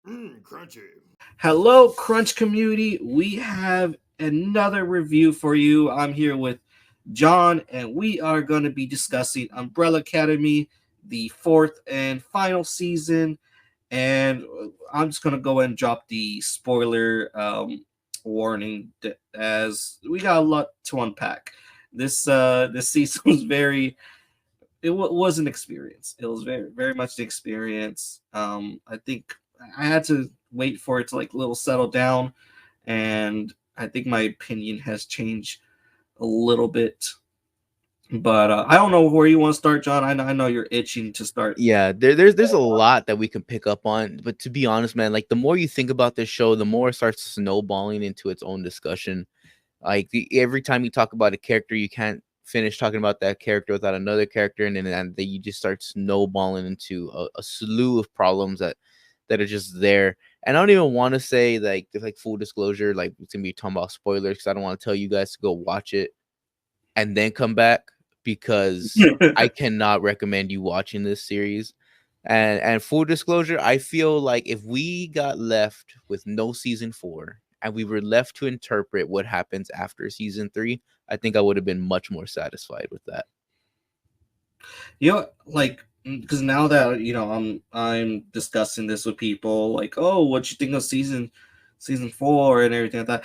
Crunchy. Hello, Crunch community. We have another review for you. I'm here with John, and we are going to be discussing Umbrella Academy, the fourth and final season. And I'm just going to go and drop the spoiler warning as we got a lot to unpack. This season was was an experience. It was very much the experience. I think I had to wait for it to like little settle down, and I think my opinion has changed a little bit. But I don't know where you want to start, John. I know you're itching to start. Yeah, there's a lot that we can pick up on, but to be honest, man, like the more you think about this show, the more it starts snowballing into its own discussion. Like every time you talk about a character, you can't finish talking about that character without another character, and then you just start snowballing into a slew of problems that are just there. And I don't even want to say like full disclosure, like it's gonna be talking about spoilers because I don't want to tell you guys to go watch it and then come back because I cannot recommend you watching this series. And full disclosure, I feel like if we got left with no season 4 and we were left to interpret what happens after season 3, I think I would have been much more satisfied with that. Like because now that I'm discussing this with people, like, oh, what you think of season 4 and everything like that.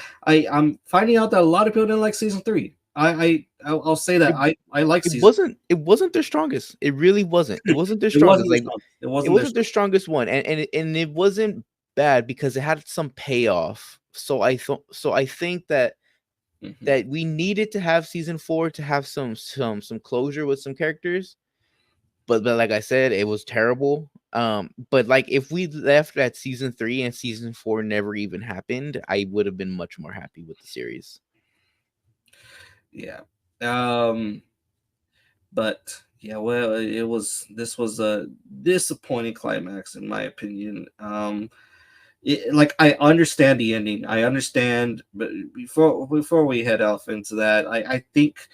I'm finding out that a lot of people didn't like season 3. I'll say that It, I like it season. wasn't their strongest. It really wasn't. It wasn't their It wasn't strongest. their Like strong. It it wasn't their wasn't their strong. strongest one, and it wasn't bad because it had some payoff. So I think Mhm. that we needed to have season 4 to have some closure with some characters. But like I said, it was terrible. But like if we left at season 3 and season 4 never even happened, I would have been much more happy with the series. Yeah. Um. But yeah, well, it was. This was a disappointing climax, in my opinion. Like I understand the ending. I understand, but before we head off into that, I think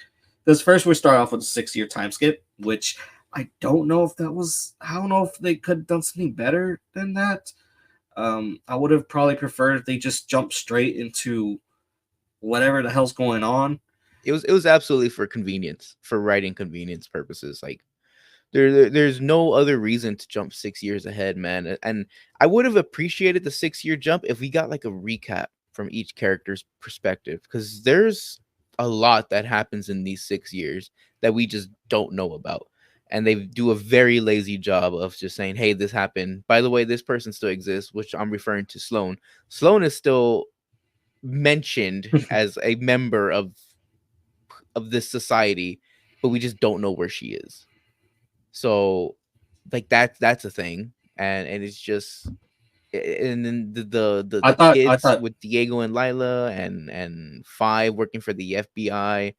because first we start off with a 6 year time skip, which I don't know if that was. I don't know if they could have done something better than that. I would have probably preferred if they just jumped straight into whatever the hell's going on. It was absolutely for convenience, for writing convenience purposes. Like there's no other reason to jump 6 years ahead, man. And I would have appreciated the 6 year jump if we got like a recap from each character's perspective, because there's a lot that happens in these 6 years that we just don't know about. And they do a very lazy job of just saying, hey, this happened. By the way, this person still exists, which I'm referring to Sloane. Sloane is still mentioned as a member of this society, but we just don't know where she is. So like that's a thing. And it's just and then I the thought. I kids thought. with Diego and Lila and Five working for the FBI.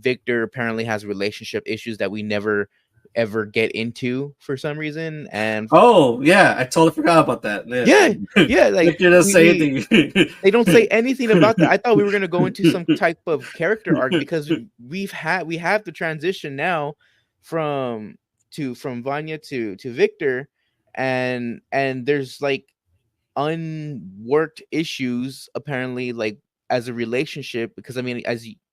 Victor apparently has relationship issues that we never ever get into for some reason. And Oh yeah, I totally forgot about that. yeah, Yeah. yeah, like Victor doesn't say we anything. they don't say anything about that. I thought we were gonna go into some type of character arc because we have the transition now from from Vanya to Victor, and there's like unworked issues apparently, like as a relationship, because I mean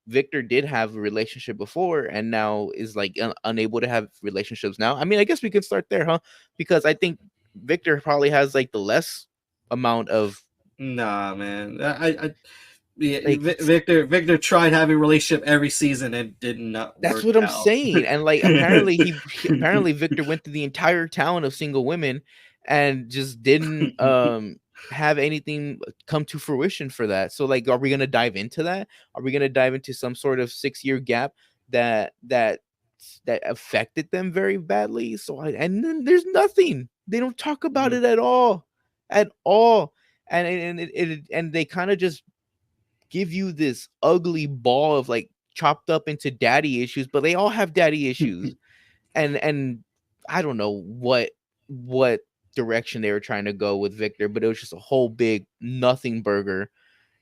Victor did have a relationship before and now is like unable to have relationships now. I mean, I guess we could start there, huh? Because I think Victor probably has like the less amount of Nah, man. Yeah, like Victor tried having a relationship every season and did not that's work what I'm out. saying. And like apparently apparently Victor went through the entire town of single women and just didn't have anything come to fruition for that. So like are we going to dive into that? Are we going to dive into some sort of 6 year gap that affected them very badly? And then there's nothing. They don't talk about Mhm. it at all. At all. And they kind of just give you this ugly ball of like chopped up into daddy issues, but they all have daddy issues. And I don't know what direction they were trying to go with Victor, but it was just a whole big nothing burger,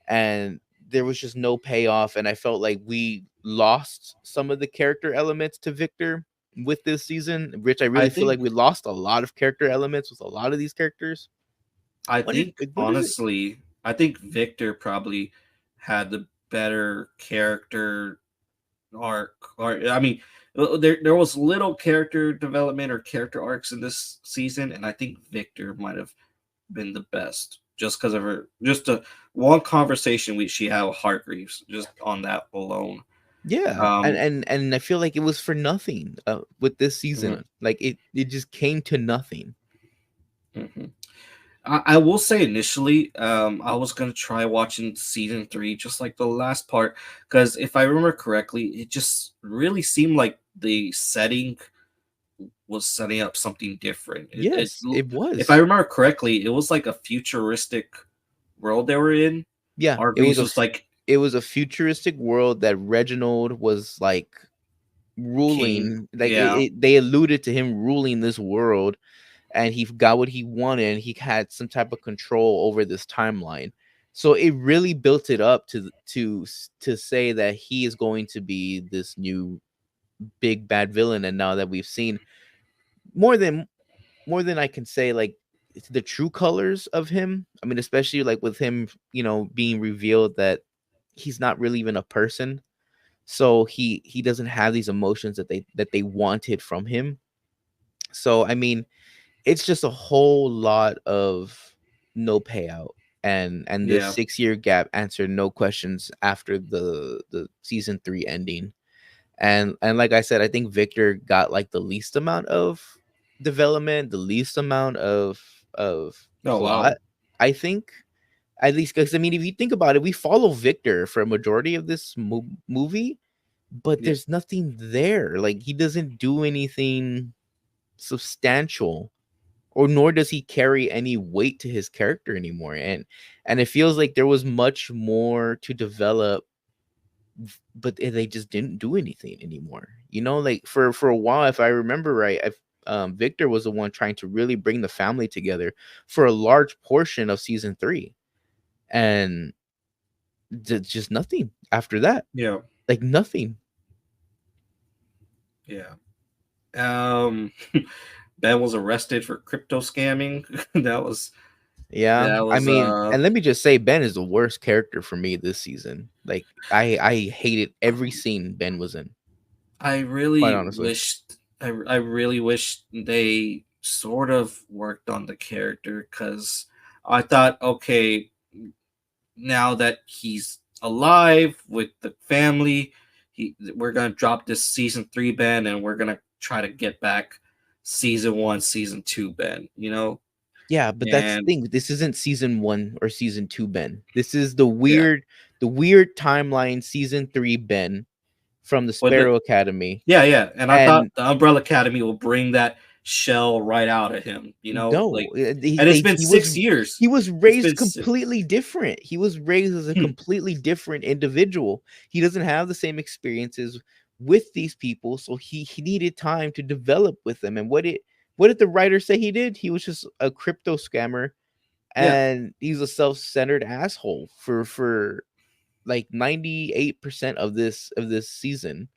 and there was just no payoff. And I felt like we lost some of the character elements to Victor with this season, which I I really feel think like we lost a lot of character elements with a lot of these characters. I What did think what is it? honestly, I think Victor probably had the better character arc. Or I mean, there was little character development or character arcs in this season, and I think Victor might have been the best just because of her just a one conversation she had with Hargreaves, just on that alone. Yeah, and Um, and I feel like it was for nothing with this mhm, season. Like it just came to nothing. mhm. I will say initially, I was gonna try watching season three, just like the last part, because if I remember correctly, it just really seemed like the setting was setting up something different. Yes, it If I was. remember correctly, it was like a futuristic world they were in. Yeah, Hargreaves was like it was a futuristic world that Reginald was like king. ruling. Like Yeah, they alluded to him ruling this world, and he got what he wanted, and he had some type of control over this timeline. So it really built it up to say that he is going to be this new big bad villain. And now that we've seen more than I can say, like, it's the true colors of him. I mean, especially like with him, being revealed that he's not really even a person. So he doesn't have these emotions that they wanted from him. So I mean, it's just a whole lot of no payout. And this yeah, 6 year gap answered no questions after the season 3 ending. And like I said, I think Victor got like the least amount of development, the least amount of oh plot, wow, I think. At least, because I mean, if you think about it, we follow Victor for a majority of this movie, but yeah, there's nothing there. Like, he doesn't do anything substantial, or nor does he carry any weight to his character anymore. And it feels like there was much more to develop, but they just didn't do anything anymore. Like, for a while, if I remember right, Victor was the one trying to really bring the family together for a large portion of season 3, and just nothing after that. yeah, Like, nothing. yeah. Um, Ben was arrested for crypto scamming. Yeah, that I was mean, and let me just say, Ben is the worst character for me this season. Like, I hated every scene Ben was in. I Quite really honestly. wished I really wish they sort of worked on the character, because I thought, okay, now that he's alive with the family, we're gonna drop this season three Ben, and we're gonna try to get back season one, season two Ben. Yeah, but that's the And thing. This isn't season 1 or season 2 Ben. This is yeah, the weird timeline season 3 Ben from the but Sparrow Academy. yeah, yeah, and I thought And the Umbrella Academy will bring that shell right out of him. no, Like, and it's been he was 6 years. he was It's raised been completely different. He was raised as a completely different individual. He doesn't have the same experiences with these people, so he needed time to develop with them. And what did the writer say he did? He was just a crypto scammer, yeah. and he's a self-centered asshole for like 98% of this season.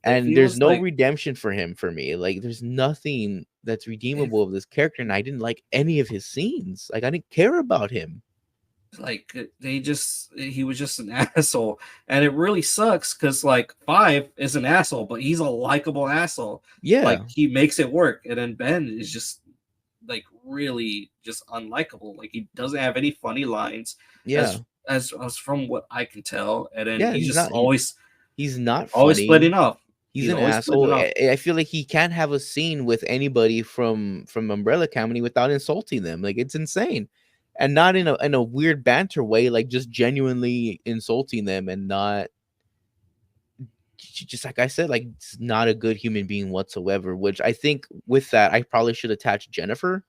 It And there's feels no like redemption for him for me. Like, there's nothing that's if redeemable of this character, and I didn't like any of his scenes. Like, I didn't care about him. they just he was just an asshole, and it really sucks because like Five is an asshole, but he's a likable asshole. Like, Yeah, he makes it work, and then Ben is just like really just unlikable. Like, he doesn't have any funny lines, yeah, as as from what I can tell, and then yeah. he's just always He's not funny. splitting off. He's He's an always splitting asshole. off. I feel like he can't have a scene with anybody from Umbrella Academy without insulting them. Like, it's insane, and not in a weird banter way. Like, just genuinely insulting them, and not just like I said, like, it's not a good human being whatsoever. Which I think with that, I probably should attach Jennifer,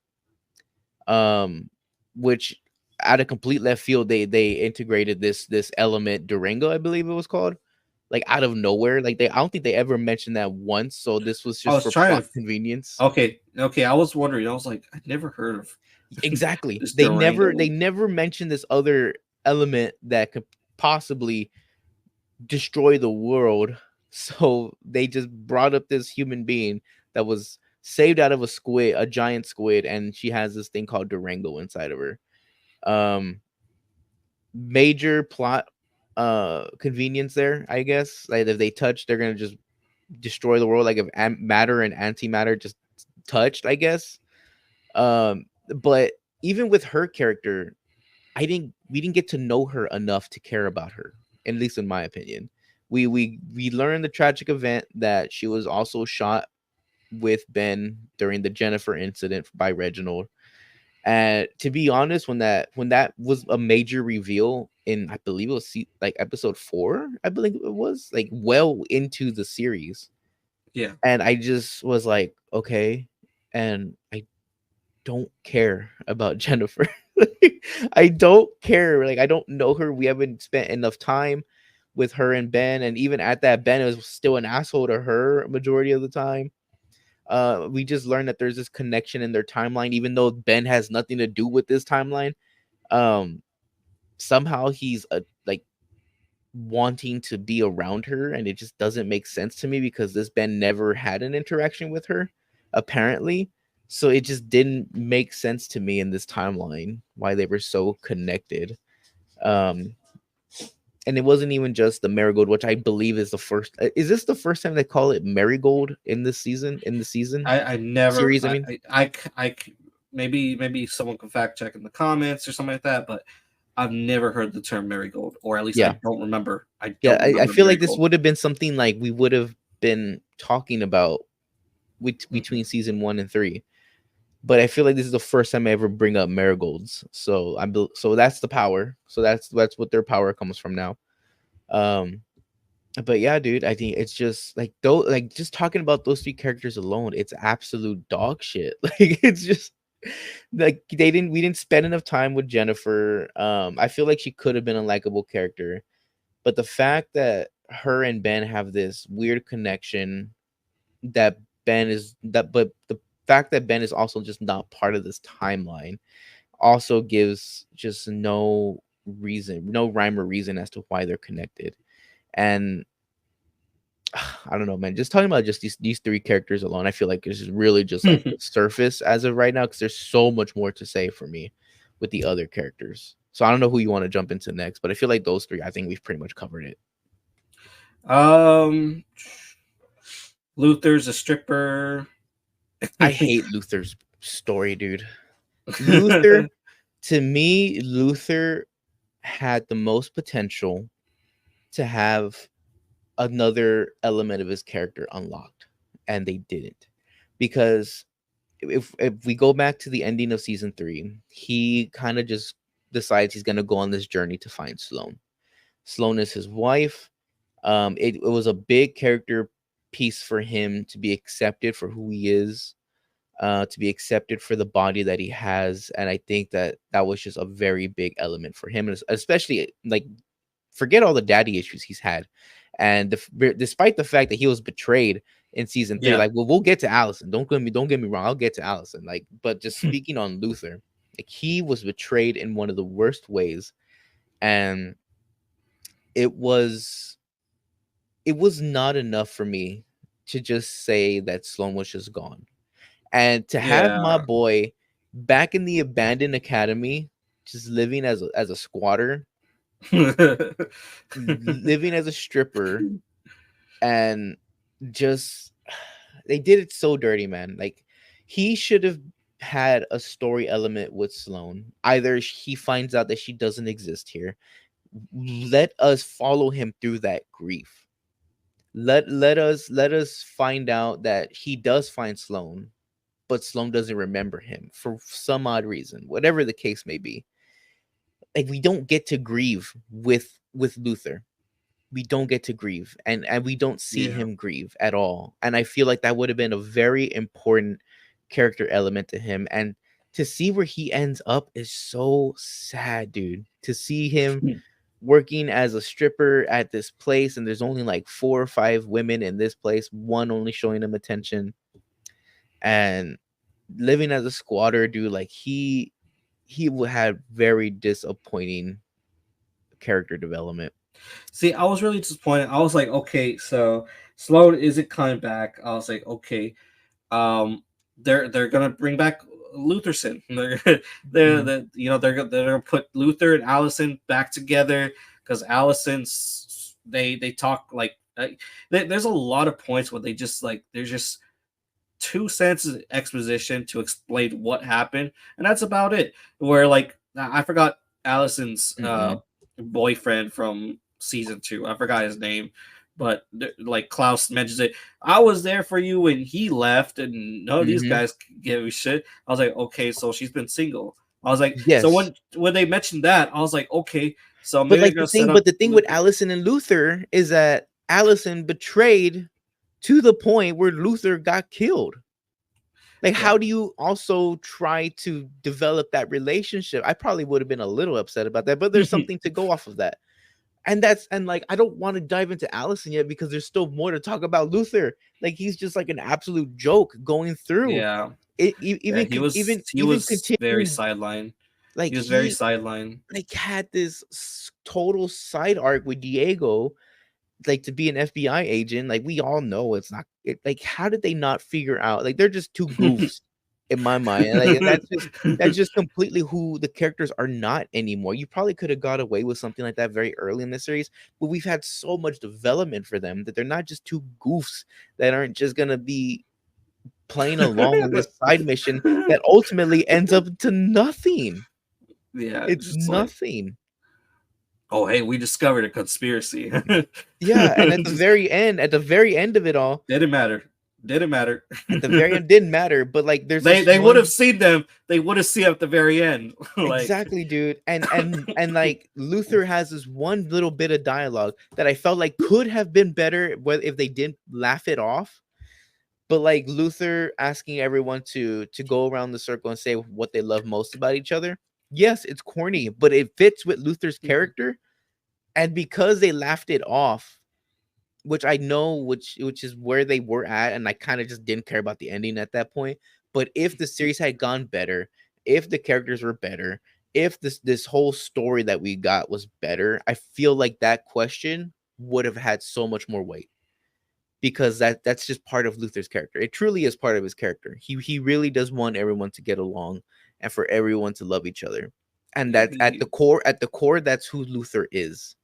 which out of complete left field, they integrated this element Durango, I believe it was called, like, out of nowhere. Like, I don't think they ever mentioned that once. So this was I just was for trying plot to. convenience. Okay, okay. I was wondering. I was like, I never heard of Exactly. this They Durango. never mentioned this other element that could possibly destroy the world. So they just brought up this human being that was saved out of a squid, a giant squid, and she has this thing called Durango inside of her. Um, Major plot convenience there, I guess. Like if they touch, they're gonna just destroy the world. Like if matter and antimatter just touched, I guess. But even with her character, we didn't get to know her enough to care about her, at least in my opinion. We learned the tragic event that she was also shot with Ben during the Jennifer incident by Reginald. And to be honest, when that was a major reveal in, I believe it was like episode 4, I believe it was like well into the series, Yeah. and I just was like, okay, and I don't care about Jennifer. I don't care. Like I don't know her. We haven't spent enough time with her and Ben, and even at that, Ben was still an asshole to her majority of the time. We just learned that there's this connection in their timeline, even though Ben has nothing to do with this timeline. Um, Somehow he's like wanting to be around her, and it just doesn't make sense to me because this Ben never had an interaction with her, apparently. So it just didn't make sense to me in this timeline why they were so connected. Um, and it wasn't even just the marigold, which I believe is the first. Is this the first time they call it marigold in this season? In the season I never series, I mean. maybe someone can fact check in the comments or something like that, but I've never heard the term marigold, or at least Yeah, I yeah. don't I remember feel like this marigold. would have been something like we would have been talking about with Mhm. between season 1 and 3. But I feel like this is the first time I ever bring up marigolds. So so that's the power. So that's what their power comes from now. Um, but yeah, dude, I think it's just like though, like just talking about those 3 characters alone, it's absolute dog shit. Like it's just like we didn't spend enough time with Jennifer. I feel like she could have been a likable character, but the fact that her and Ben have this weird connection, that but the fact that Ben is also just not part of this timeline also gives just no reason, no rhyme or reason as to why they're connected. And I don't know, man. Just talking about just these 3 characters alone, I feel like this is really just like the surface as of right now because there's so much more to say for me with the other characters. So I don't know who you want to jump into next, but I feel like those 3, I think we've pretty much covered it. um, Luther's a stripper. I hate Luther's story, dude. Luther, to me, Luther had the most potential to have another element of his character unlocked, and they didn't. Because if we go back to the ending of season 3, he kind of just decides he's going to go on this journey to find Sloane. Sloane is his wife. It was a big character piece for him to be accepted for who he is, to be accepted for the body that he has, and I think that that was just a very big element for him, and especially like forget all the daddy issues he's had, and despite the fact that he was betrayed in season 3, Yeah. like we'll get to Allison. Don't get me wrong. I'll get to Allison. Like, but just speaking on Luther, like he was betrayed in one of the worst ways, and it was it was not enough for me to just say that Sloan was just gone, and to have my Yeah. boy back in the abandoned academy, just living as a squatter, living as a stripper, and just they did it so dirty, man. Like he should have had a story element with Sloane. Either he finds out that she doesn't exist here. Let us follow him through that grief. Let us find out that he does find Sloane, but Sloane doesn't remember him for some odd reason, whatever the case may be. Like we don't get to grieve with Luther. We don't get to grieve, and we don't see Yeah. him grieve at all. And I feel like that would have been a very important character element to him. And to see where he ends up is so sad, dude. To see him working as a stripper at this place, and there's only like 4 or 5 women in this place, one only showing him attention, and living as a squatter, dude. Like had very disappointing character development. See, I was really disappointed. I was like, okay, so Sloan isn't coming back. I was like, okay. they're gonna bring back Lutherson. Mhm. They're gonna put Luther and Allison back together because Allison's they talk there's a lot of points where they just like there's just 2 sentences of exposition to explain what happened, and that's about it. Where like I forgot Allison's Mhm. boyfriend from season 2. I forgot his name, but like Klaus mentions it. I was there for you when he left, and none of these Mhm. guys give a shit. I was like, okay, so she's been single. I was like, so Yes. when they mentioned that, I was like, okay, so But maybe they're like gonna set up the thing with Luther. Allison and Luther is that Allison betrayed to the point where Luther got killed. Like, Yeah. how do you also try to develop that relationship? I probably would have been a little upset about that, but there's something to go off of that. And like, I don't want to dive into Allison yet because there's still more to talk about Luther. Like, he's just like an absolute joke going through Yeah. it, Yeah, he even was very continuing. sidelined. Like, He was very he sidelined. like had this total side arc with Diego, like to be an FBI agent. Like, we all know it's not like, how did they not figure out? Like, they're just two goofs in my mind. And like, and that's just completely who the characters are not anymore. You probably could have got away with something like that very early in the series, but we've had so much development for them that they're not just two goofs that aren't just gonna be playing along on this side mission that ultimately ends up to nothing. Yeah, It's just like, nothing. oh hey, we discovered a conspiracy. Yeah, and Just at the very end of it all, didn't matter. Didn't matter. at the very end didn't matter, but like there's they this they would have one. seen them. They would have seen at the very end. Like Exactly, dude. And like Luther has this one little bit of dialogue that I felt like could have been better if they didn't laugh it off. But like Luther asking everyone to go around the circle and say what they love most about each other. Yes, it's corny, but it fits with Luther's character. And because they laughed it off, which I know which is where they were at, and I kind of just didn't care about the ending at that point. But if the series had gone better, if the characters were better, if this whole story that we got was better, I feel like that question would have had so much more weight because that's just part of Luther's character. It truly is part of his character. He really does want everyone to get along and for everyone to love each other. And that he, at the core that's who Luther is,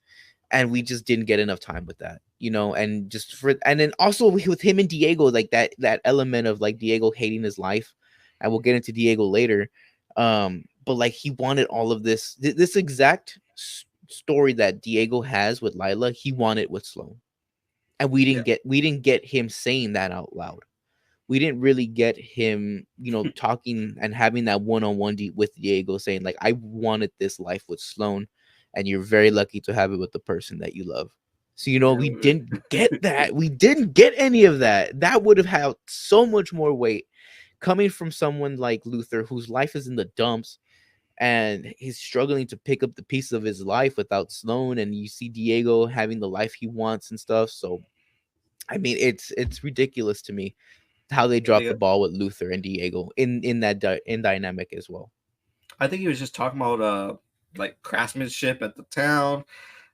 and we just didn't get enough time with that, you know. And just for and then also with him and Diego, like that element of like Diego hating his life, and we'll get into Diego later. But like he wanted all of this exact story that Diego has with Lila, he wanted with Sloan, and yeah. we didn't get him saying that out loud. We didn't really get him, you know, talking and having that one-on-one with Diego saying like, I wanted this life with Sloan, and you're very lucky to have it with the person that you love. So, you know, we didn't get that. We didn't get any of that. That would have had so much more weight coming from someone like Luther, whose life is in the dumps and he's struggling to pick up the pieces of his life without Sloan. And you see Diego having the life he wants and stuff. So, I mean, it's ridiculous to me how they dropped the Yeah. ball with Luther and Diego in that in dynamic as well. I think he was just talking about like craftsmanship at the town.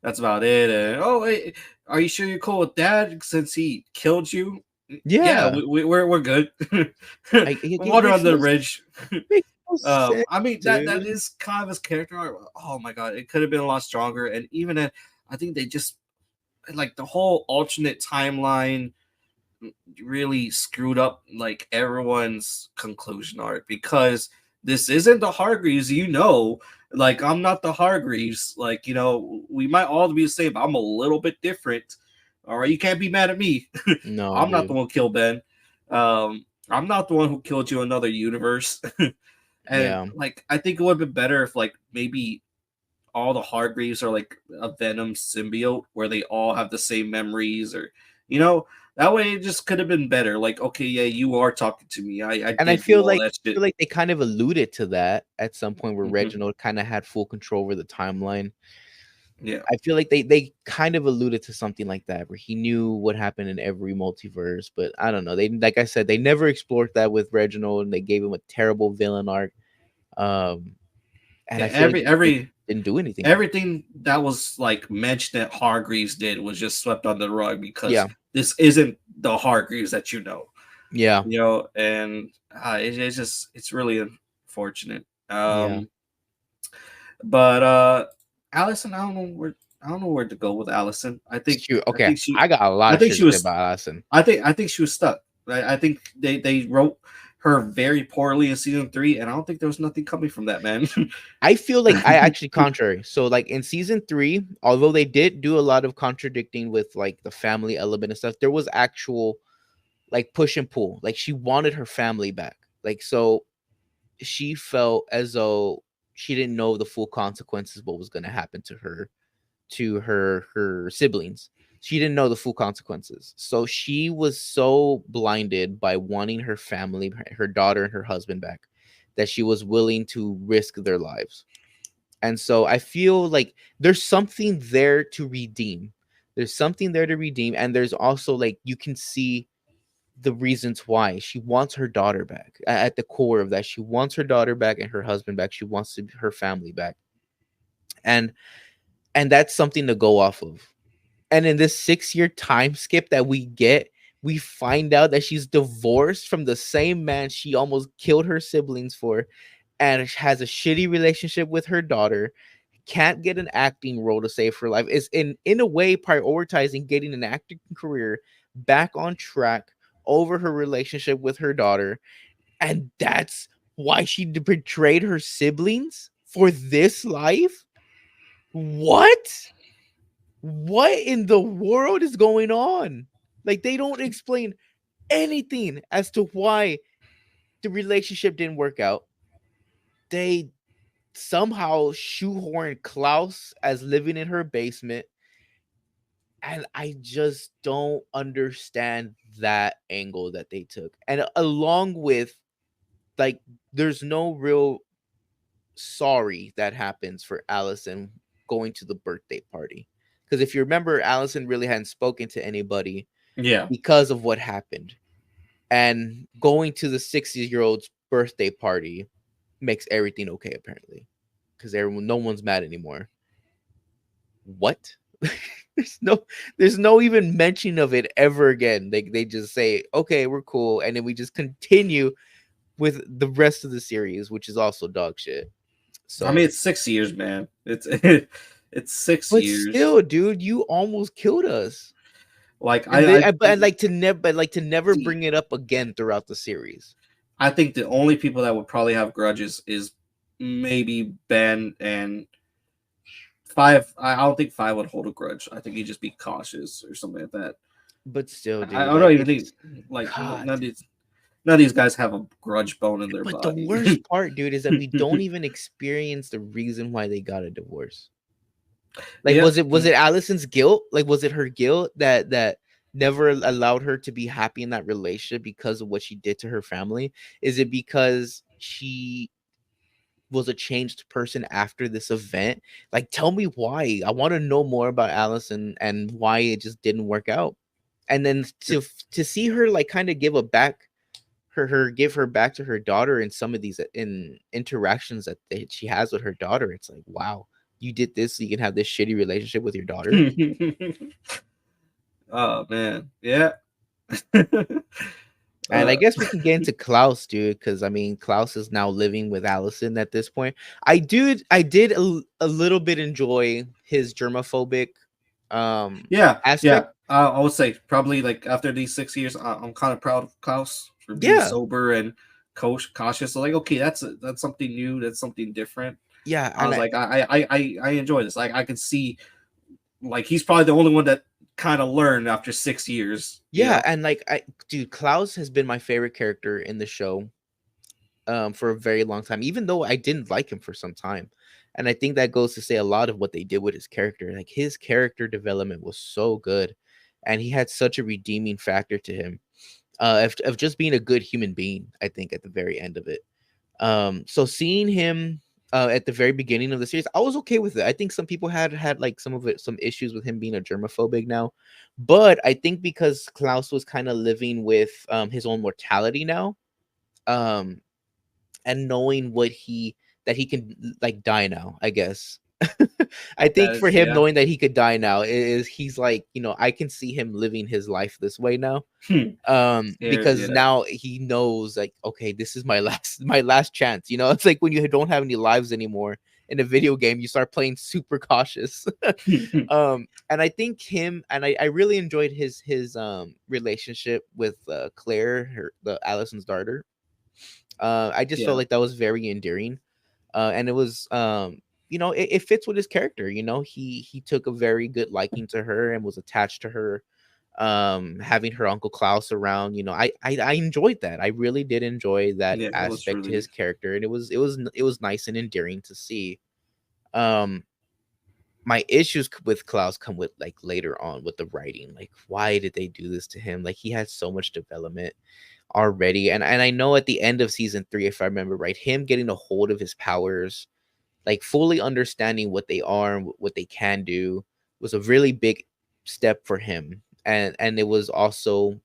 That's about it. And oh, hey, are you sure you're cool with Dad since he killed you? Yeah, Yeah, we're good. like it Water under the bridge. makes no sense, I mean that dude. is kind of his character arc. Oh my god, it could have been a lot stronger. And even then, I think they just like the whole alternate timeline really screwed up like everyone's conclusion arc because this isn't the Hargreaves, you know. Like I'm not the Hargreaves. Like, you know, we might all be the same, but I'm a little bit different. All right, you can't be mad at me. No, I'm not the dude. one who killed Ben. I'm not the one who killed you in another universe. And Yeah, like I think it would have been better if like maybe all the Hargreaves are like a Venom symbiote where they all have the same memories, or you know, that way it just could have been better. Like, okay, yeah, you are talking to me. I and did do all that I shit. feel like they kind of alluded to that at some point where Hmm. Reginald kind of had full control over the timeline. Yeah, I feel like they kind of alluded to something like that where he knew what happened in every multiverse, but I don't know. They like I said, they never explored that with Reginald, and they gave him a terrible villain arc. Um, and yeah. I feel like they didn't do anything. Everything that was like mentioned that Hargreaves did was just swept under the rug because Yeah, this isn't the Hargreaves that you know. Yeah. And it's really unfortunate. Yeah. But Allison, I don't know where to go with Allison. Shoot. I Okay. think she I got a lot I of think shit she to say was about Allison. I think she was stuck. I think they wrote her very poorly in season 3, and I don't think there was nothing coming from that, man. I feel like I actually contrary. So like in season 3, although they did do a lot of contradicting with like the family element and stuff, there was actual like push and pull. Like she wanted her family back. Like so she felt as though she didn't know the full consequences what was going to happen to her siblings. She didn't know the full consequences. So she was so blinded by wanting her family, her daughter and her husband back, that she was willing to risk their lives. And so I feel like there's something there to redeem. There's something there to redeem. And there's also like you can see the reasons why she wants her daughter back. At the core of that, she wants her daughter back and her husband back. She wants her family back. And that's something to go off of. And in this 6 year time skip that we get, we find out that she's divorced from the same man she almost killed her siblings for, and has a shitty relationship with her daughter, can't get an acting role to save her life, is in a way prioritizing getting an acting career back on track over her relationship with her daughter. And that's why she betrayed her siblings for this life. What in the world is going on? Like they don't explain anything as to why the relationship didn't work out. They somehow shoehorn Klaus as living in her basement, and I just don't understand that angle that they took. And along with like there's no real sorry that happens for Allison going to the birthday party. Because if you remember, Allison really hadn't spoken to anybody Yeah. because of what happened. And going to the 60-year-old's birthday party makes everything okay, apparently. Because no one's mad anymore. What? there's no there's no even mention of it ever again. They just say, okay, we're cool, and then we just continue with the rest of the series, which is also dog shit. I mean, So it's 6 years, man. It's six but years. still, dude, you almost killed us. Like And they, I but like to never see. bring it up again throughout the series. I think the only people that would probably have grudges is maybe Ben and Five. I don't think Five would hold a grudge. I think he'd just be cautious or something like that. But still, I dude, don't like even think it's like God. none of these guys have a grudge bone in their But the body. worst part, dude, is that we don't even experience the reason why they got a divorce. Like, Yeah. was it Allison's guilt? Like, was it her guilt that never allowed her to be happy in that relationship because of what she did to her family? Is it because she was a changed person after this event? Like, tell me why. I want to know more about Allison and why it just didn't work out. And then to see her like kind of give a back her give her back to her daughter in some of these in interactions that she has with her daughter, it's like, wow, you did this so you can have this shitty relationship with your daughter. Oh man. Yeah. And I uh, guess we can get into Klaus, dude, because I mean Klaus is now living with Allison at this point. I did a little bit enjoy his germophobic yeah. Yeah. aspect. I would say probably like after these 6 years, I'm kind of proud of Klaus for being Yeah, sober and cautious. So like, okay, that's something new. That's something different. yeah, I was like, I enjoy this. Like I can see, like he's probably the only one that kind of learned after 6 years. yeah, and like dude, Klaus has been my favorite character in the show for a very long time, even though I didn't like him for some time. And I think that goes to say a lot of what they did with his character. Like his character development was so good, and he had such a redeeming factor to him, of just being a good human being. I think at the very end of it. So seeing him at the very beginning of the series, I was okay with it. I think some people had like some issues with him being a germaphobic now, but I think because Klaus was kind of living with his own mortality now, um, and knowing what he that he can like die now, I guess. I That think for is, him yeah. knowing that he could die now is he's like, I can see him living his life this way now. Scared, Because yeah. now he knows, like, okay, this is my last chance. It's like when you don't have any lives anymore in a video game, you start playing super cautious. And I think him, and I really enjoyed his relationship with Claire, the Allison's daughter. I just felt Yeah, like that was very endearing. And it was, it fits with his character. He took a very good liking to her and was attached to her. Having her Uncle Klaus around, I enjoyed that. I really did enjoy that yeah. It was aspect to his really, character, and it was nice and endearing to see. um my issues with Klaus come with, like, later on with the writing. Like, why did they do this to him? Like, he had so much development already, and I know at the end of season 3, if I remember right, him getting a hold of his powers, like fully understanding what they are and what they can do, was a really big step for him. And it was also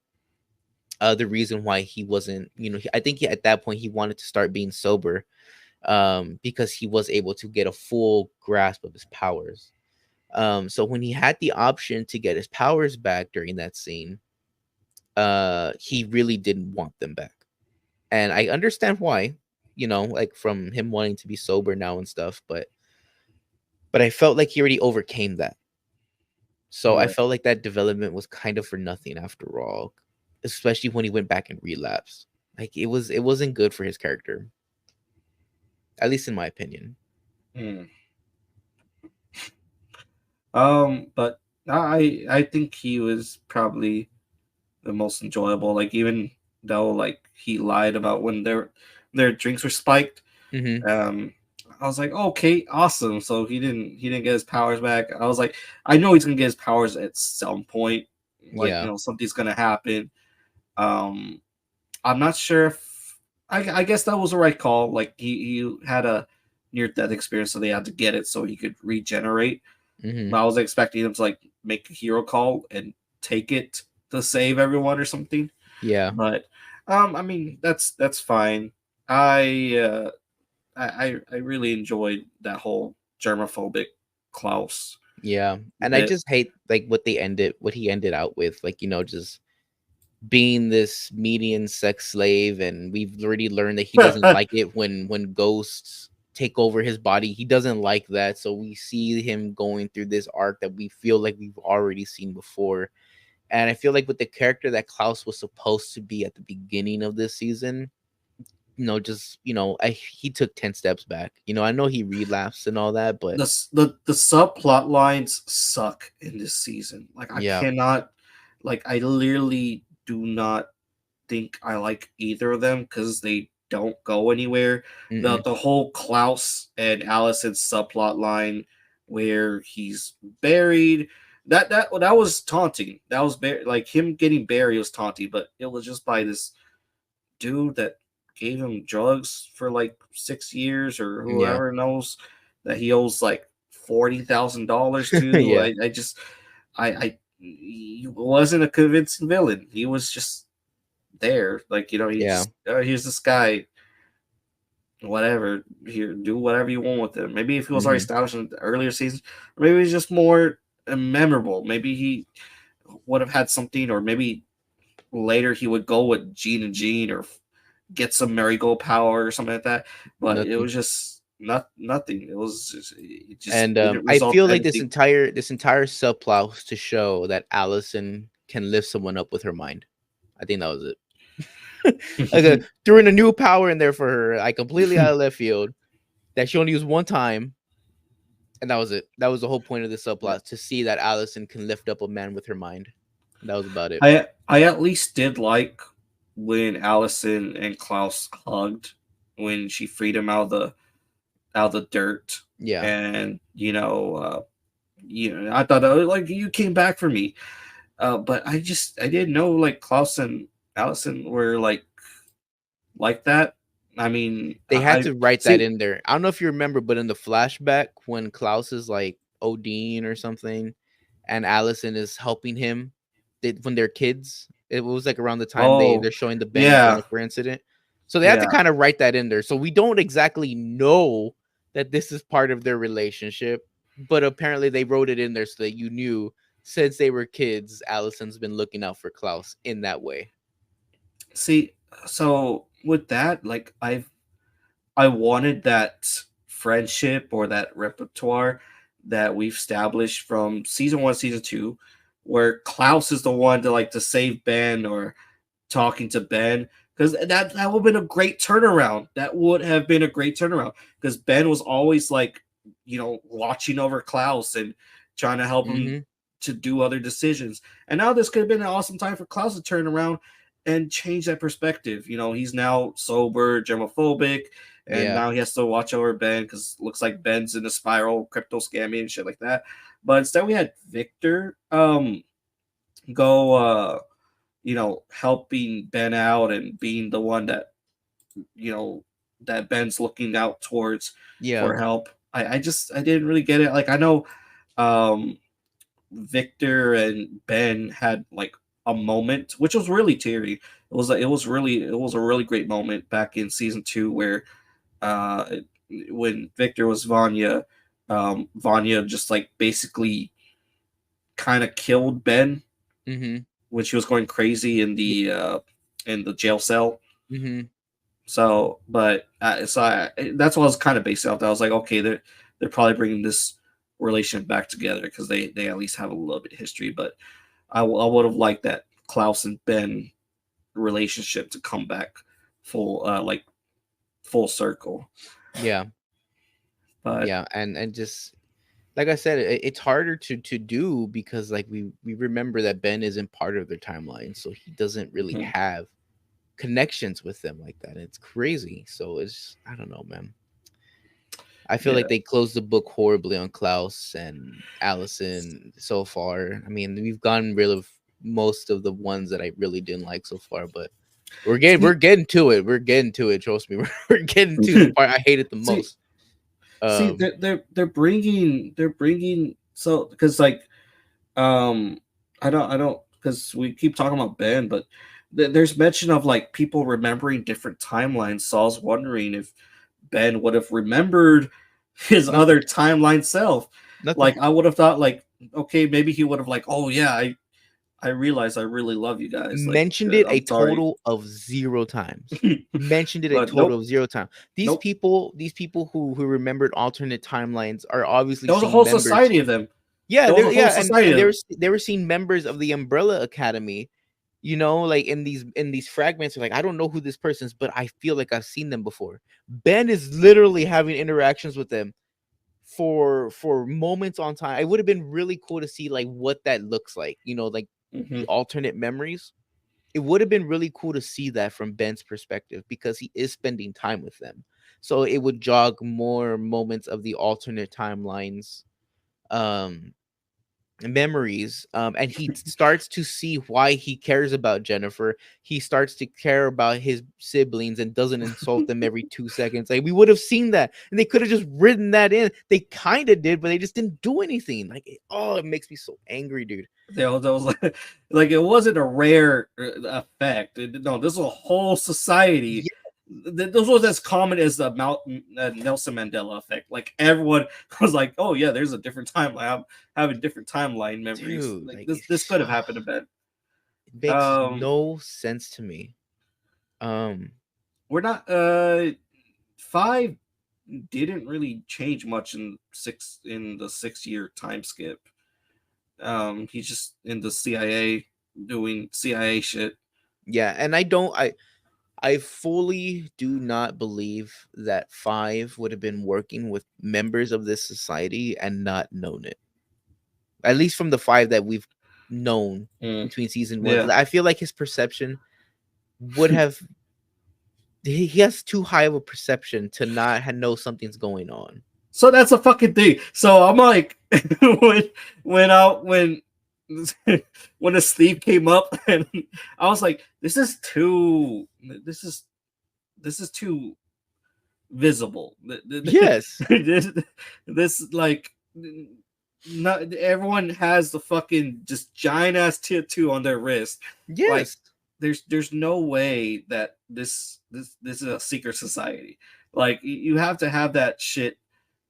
the reason why he wasn't, I think at that point he wanted to start being sober, because he was able to get a full grasp of his powers. So when he had the option to get his powers back during that scene, he really didn't want them back. And I understand why, like, from him wanting to be sober now and stuff, but I felt like he already overcame that. So I right. felt like that development was kind of for nothing after all, especially when he went back and relapsed. Like, it wasn't good for his character, at least in my opinion. Hmm. But I think he was probably the most enjoyable. Like, even though like he lied about when their drinks were spiked. Hmm. Um, I was like, okay, awesome. So he didn't get his powers back. I was like, I know he's gonna get his powers at some point. Like, Yeah. something's gonna happen. Um, I'm not sure if I guess that was the right call. Like, he had a near death experience, so they had to get it so he could regenerate. Hmm. I was expecting him to like make a hero call and take it to save everyone or something. Yeah. But I mean, that's fine. I I really enjoyed that whole germophobic Klaus Yeah. And I bit. just hate, like, what he ended out with, like, just being this median sex slave. And we've already learned that he doesn't like it when ghosts take over his body. He doesn't like that. So we see him going through this arc that we feel like we've already seen before. And I feel like with the character that Klaus was supposed to be at the beginning of this season, just, he took 10 steps back. I know he relapsed and all that, but The subplot lines suck in this season. Like, I yeah. cannot, like, I literally do not think I like either of them because they don't go anywhere. The Mm-mm. the whole Klaus and Allison subplot line where he's buried, that was taunting. That was like him getting buried was taunting, but it was just by this dude that gave him drugs for like 6 years, or Yeah. whoever knows that he owes like $40,000 to. Yeah. I just I he wasn't a convincing villain. He was just there. Like, he Yeah. just here's this guy, whatever. Here, do whatever you want with him. Maybe if he was already Hmm. established in the earlier seasons, or maybe he's just more memorable. Maybe he would have had something, or maybe later he would go with Gene and Gene, or get some marigold power or something like that. But it Nothing. was just nothing. It just And didn't I result feel in like this anything. entire this entire subplot was to show that Allison can lift someone up with her mind. I think that was it. Like, throwing a new power in there for her, I completely out of left field, that she only used one time, and that was it. That was the whole point of the Yeah. subplot, to see that Allison can lift up a man with her mind. And that was about it. I at least did like when Allison and Klaus hugged when she freed him out of the dirt. Yeah. And I thought, oh, like, you came back for me. But I didn't know like Klaus and Allison were like that. I mean, They had I to write that see. in there. I don't know if you remember, but in the flashback when Klaus is like ODing or something, and Allison is helping him, when they're kids, it was like around the time Oh, they're showing the Ben and yeah, Jennifer incident. So they had to yeah. kind of write that in there. So we don't exactly know that this is part of their relationship, but apparently they wrote it in there so that you knew since they were kids, Allison's been looking out for Klaus in that way. See, so with that, like I wanted that friendship or that repertoire that we've established from season one, season two, where Klaus is the one to like to save Ben or talking to Ben, because that would have been a great turnaround. That would have been a great turnaround because Ben was always like, watching over Klaus and trying to help him Mm-hmm. to do other decisions. And now this could have been an awesome time for Klaus to turn around and change that perspective. He's now sober, germophobic, and Yeah. now he has to watch over Ben because looks like Ben's in a spiral, crypto scamming and shit like that. But instead, we had Victor go helping Ben out and being the one you know, that Ben's looking out towards Yeah. for help. I didn't really get it. Like I know um Victor and Ben had like a moment which was really teary. It was a really great moment back in season 2 where uh when Victor was Vanya, Vanya just like basically kind of killed Ben Mm-hmm. when she was going crazy in the jail cell. Mm-hmm. So, but that's what I was kind of based off. I was like, okay, they're probably bringing this relation back together because they at least have a little bit of history. But I would have liked that Klaus and Ben relationship to come back full full circle. Yeah. But Yeah. And just like I said, it's harder to do because like we remember that Ben isn't part of their timeline, so he doesn't really mhm, have connections with them like that. It's crazy. So it's I don't know, man. I feel like yeah, they closed the book horribly on Klaus and Allison so far. I mean, we've gotten rid of most of the ones that I really didn't like so far, but we're see, getting to it. We're getting to it. Trust me, we're getting to the part I hated the see, most. see, Um, they're bringing so because like Um, I don't because we keep talking about Ben, but there's mention of like people remembering different timelines. So I was wondering if Ben would have remembered his nothing, other timeline self. nothing. Like I would have thought, like, okay, maybe he would have like, oh yeah, I realize I really love you guys. Like, Mentioned it a I'm sorry, total of 0 times. Mentioned it a but total nope, of 0 times. nope. These people who remembered alternate timelines are obviously There was a seeing whole members. society of them. Yeah, There was they're a whole yeah, society and of them. they were seeing members of the Umbrella Academy, like in these fragments. Are like, I don't know who this person is, but I feel like I've seen them before. Ben is literally having interactions with them for moments on time. It would have been really cool to see like what that looks like. Like Hmm. the alternate memories. It would have been really cool to see that from Ben's perspective because he is spending time with them. So it would jog more moments of the alternate timelines um memories, and he starts to see why he cares about Jennifer. He starts to care about his siblings and doesn't insult them every 2 seconds. Like we would have seen that and they could have just written that in. They kind of did, but they just didn't do anything. Like it makes me so angry, dude. There was like it wasn't a rare effect. No, this was a whole society. Yeah, This was as common as the Nelson Mandela effect. Like everyone was like, "Oh yeah, there's a different timeline. I'm having different timeline memories." dude, Like like this could have happened to Ben. it makes Um, no sense to me. um we're not. Five didn't really change much in the 6 year time skip. He's just in the CIA doing CIA shit. yeah, and I fully do not believe that Five would have been working with members of this society and not known it. At least from the Five that we've known Mm, between season one. yeah. I feel like his perception would have he has too high of a perception to not know something's going on. So that's a fucking thing. So I'm like, when when when the sleep came up, and I was like, this is too visible. Yes. This like not everyone has the fucking just giant ass tattoo on their wrist. Like Yes. there's no way that this is a secret society. Like you have to have that shit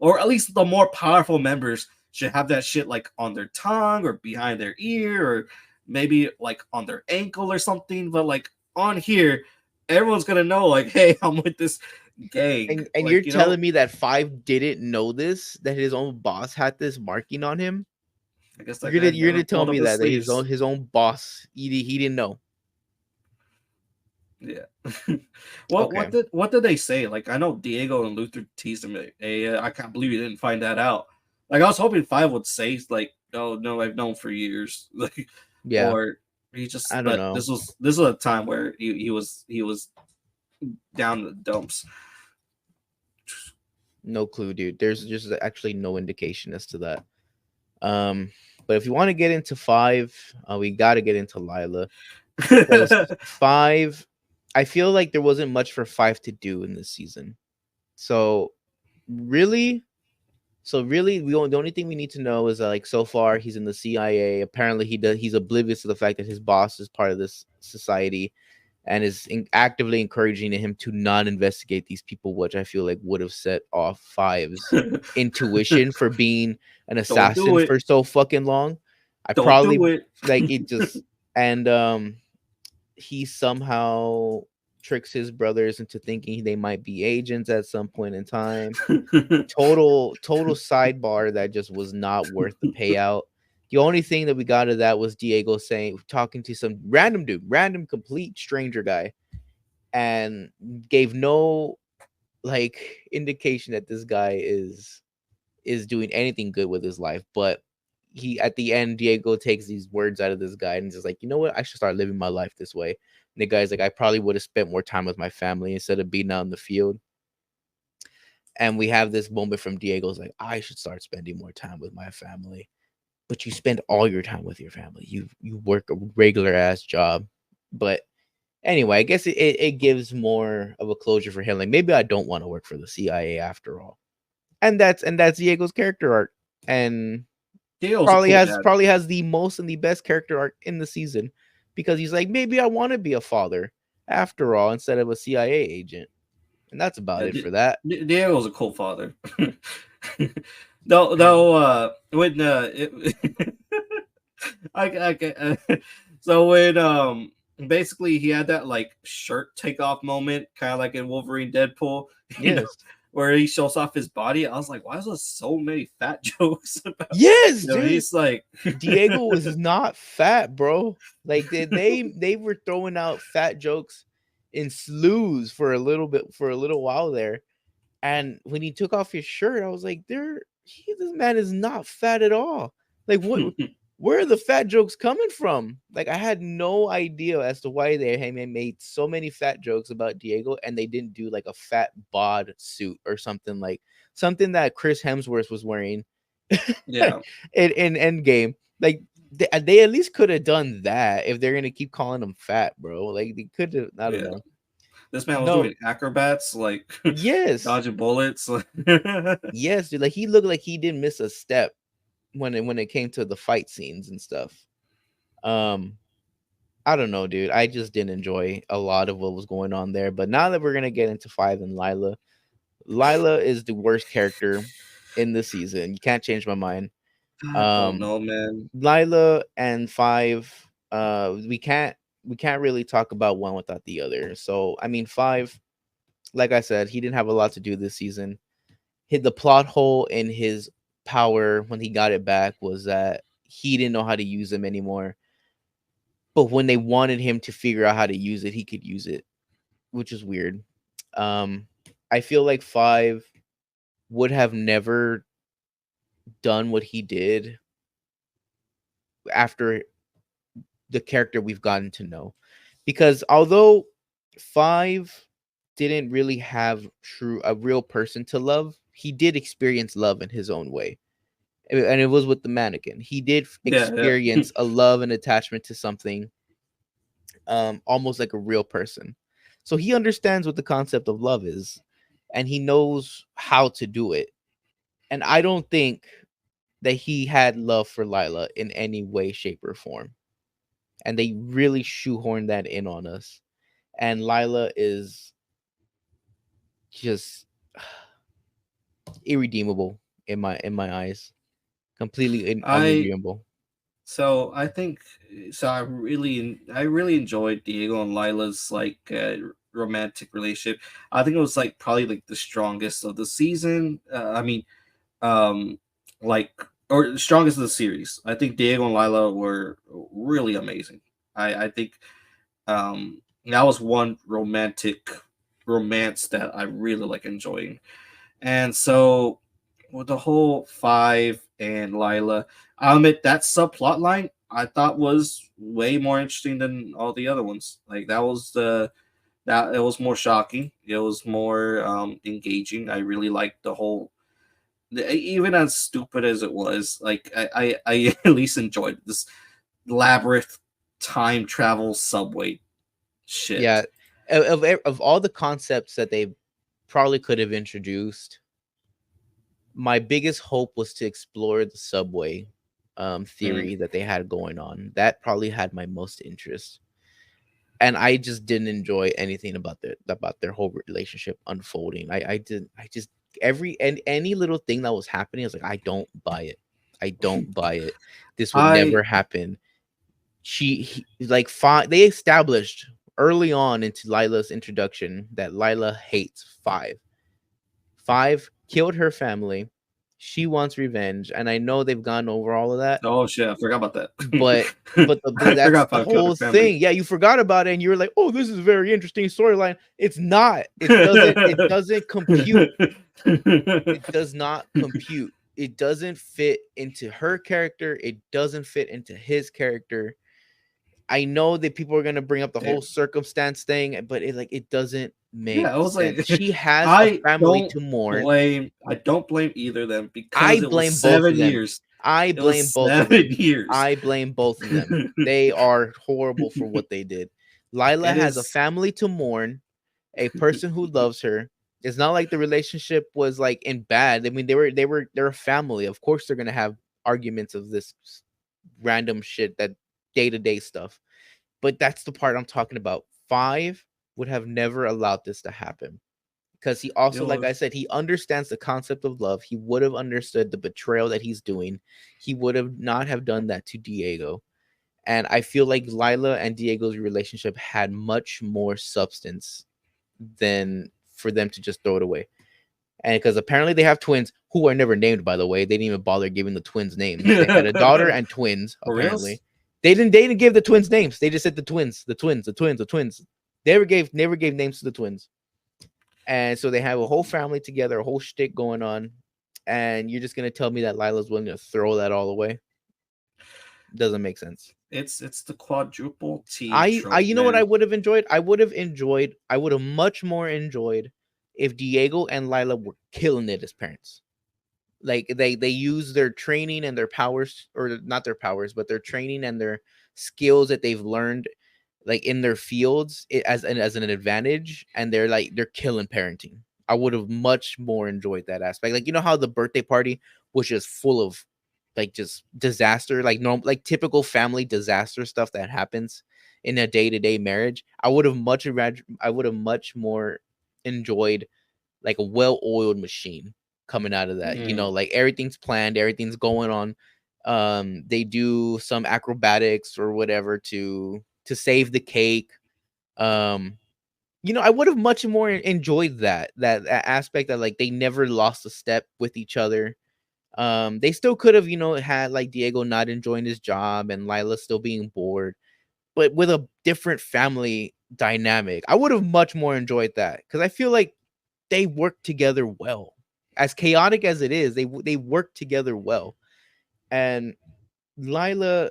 or at least the more powerful members should have that shit like on their tongue or behind their ear or maybe like on their ankle or something. But like on here, everyone's gonna know like, hey, I'm with this gang. And you're Like, telling me that Five didn't know this, that his own boss had this marking on him? I guess that guy You're never gonna tell pulled up me his that sleeves. his own boss he didn't know? Yeah. Okay. What did they say? Like I know Diego and Luther teased him. Like, hey, I can't believe you didn't find that out. Like I was hoping Five would say like, oh no, I've known for years. Like, Yeah. or he just. I don't But know. this was a time where he was down in the dumps. No clue, dude. There's just actually no indication as to that. Um, but if you want to get into Five, we got to get into Lila, because Five, I feel like there wasn't much for Five to do in this season. So really, the only thing we need to know is that, like, so far he's in the CIA. Apparently, he's oblivious to the fact that his boss is part of this society, and is actively encouraging him to not investigate these people, which I feel like would have set off Five's intuition for being an Don't do assassin it. for so fucking long. I Don't do probably it. like it just and he somehow tricks his brothers into thinking they might be agents at some point in time. Total sidebar that just was not worth the payout. The only thing that we got of that was Diego saying, talking to some random dude, random complete stranger guy, and gave no like indication that this guy is doing anything good with his life. But he, at the end, Diego takes these words out of this guy and is like, you know what, I should start living my life this way. And the guy's like, I probably would have spent more time with my family instead of being out in the field. And we have this moment from Diego's like, I should start spending more time with my family. But you spend all your time with your family. You work a regular ass job. But anyway, I guess it gives more of a closure for him. Like, maybe I don't want to work for the CIA after all. And that's Diego's character arc. And Dale's a cool dad. probably has the most and the best character arc in the season, because he's like, maybe I want to be a father after all instead of a CIA agent. And that's about Yeah, it for that. Diego's a cool father. Though, when so when basically he had that like shirt take off moment, kind of like in Wolverine Deadpool, you know, Yes. where he shows off his body. I was like, why is there so many fat jokes about? Yes, You know, dude. he's like, Diego was not fat, bro. Like they were throwing out fat jokes in slews for a little bit, for a little while there. And when he took off his shirt, I was like, this man is not fat at all. Like, where are the fat jokes coming from? Like, I had no idea as to why they had made so many fat jokes about Diego, and they didn't do like a fat bod suit or something, like something that Chris Hemsworth was wearing yeah, in Endgame. Like, they at least could have done that if they're gonna keep calling him fat, bro. Like, they could have. I don't yeah. know. This man was No. doing acrobats, like Yes. dodging bullets. Yes, dude. Like, he looked like he didn't miss a step when it came to the fight scenes and stuff. Um, I don't know, dude. I just didn't enjoy a lot of what was going on there. But now that we're gonna get into Five and Lila, Lila is the worst character in the season. You can't change my mind. I don't Um, know, man. Lila and Five, we can't really talk about one without the other. So I mean, Five, like I said, he didn't have a lot to do this season. Hit the plot hole in his power when he got it back was that he didn't know how to use them anymore. But when they wanted him to figure out how to use it, he could use it, which is weird. Um, I feel like Five would have never done what he did after the character we've gotten to know. Because although Five didn't really have a real person to love, he did experience love in his own way. And it was with the mannequin. He did Yeah, yeah. experience a love and attachment to something, almost like a real person. So he understands what the concept of love is, and he knows how to do it. And I don't think that he had love for Lila in any way, shape, or form. And they really shoehorned that in on us. And Lila is just irredeemable in my eyes, completely I unredeemable. so I think so. I really enjoyed Diego and Lila's romantic relationship. I think it was like probably like the strongest of the season. I mean, um, like or strongest of the series. I think Diego and Lila were really amazing. I think that was one romance that I really like enjoying. And so with the whole Five and Lila, I'll admit that subplot line I thought was way more interesting than all the other ones. Like that it was more shocking. It was more engaging. I really liked the whole, even as stupid as it was. Like I at least enjoyed this labyrinth time travel subway Yeah, shit. of all the concepts that they probably could have introduced, my biggest hope was to explore the subway Mm. theory that they had going on. That probably had my most interest, and I just didn't enjoy anything about their whole relationship unfolding. I did I just every and any little thing that was happening, I was like, I don't buy it. I don't buy it. This would I never happen. Like fine, they established early on into Lila's introduction that Lila hates Five. Five killed her family. She wants revenge, and I know they've gone over all of that, Oh shit, I forgot about that. but I that's forgot the Five killed her whole family. thing. Yeah, you forgot about it, and you were like, "Oh, this is a very interesting storyline." It's not. It doesn't compute. It does not compute. It doesn't fit into her character. It doesn't fit into his character. I know that people are gonna bring up the whole It- circumstance thing, but it doesn't make yeah, I was sense. like, She has a family to mourn. I don't blame either of them I because it was blame both of seven them. years. I It was blame both of 7 them. years. I blame both of them. They are horrible for what they did. Lila It has a is. family to mourn, a person who loves her. It's not like the relationship was like in bad. I mean, they're a family. Of course, they're gonna have arguments of this random shit, that day to day stuff. But that's the part I'm talking about. Five would have never allowed this to happen because he It also, like I was. said, he understands the concept of love. He would have understood the betrayal that he's doing. He would have not have done that to Diego. And I feel like Lila and Diego's relationship had much more substance than for them to just throw it away. And because apparently they have twins who are never named, by the way. They didn't even bother giving the twins names. They had a daughter and twins, For apparently. reals? They didn't give the twins names. They just said the twins, the twins, the twins, the twins. They never gave names to the twins. And so they have a whole family together, a whole shtick going on. And you're just gonna tell me that Lila's willing to throw that all away? Doesn't make sense. It's the quadruple T trope, You know what I man. would have enjoyed? I would have much more enjoyed if Diego and Lila were killing it as parents. Like they use their training and their powers, or not their powers, but their training and their skills that they've learned like in their fields, as an advantage, and they're killing parenting. I would have much more enjoyed that aspect. Like, you know how the birthday party was just full of like just disaster, like no, like typical family disaster stuff that happens in a day-to-day marriage. I would have much more enjoyed like a well-oiled machine coming out of that. You know, Mm. like everything's planned, everything's going on. They do some acrobatics or whatever to save the cake. Um, you know, I would have much more enjoyed that aspect, that like they never lost a step with each other. They still could have, you know, had like Diego not enjoying his job and Lila still being bored, but with a different family dynamic. I would have much more enjoyed that because I feel like they work together well. As chaotic as it is, they work together well. And Lila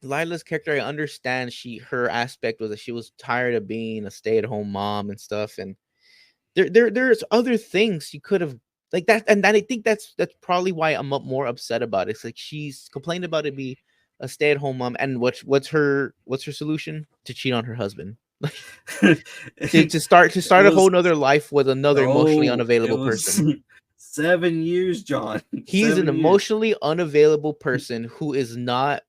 Lila's character, I understand her aspect was that she was tired of being a stay-at-home mom and stuff, and there's other things she could have, like that, and I think that's probably why I'm more upset about it. It's like she's complained about it be a stay-at-home mom, and what's her solution? To cheat on her husband. Like to It start a was whole nother life with another emotionally no, it unavailable was person. 7 years, John. He's an 7 years. emotionally unavailable person who is not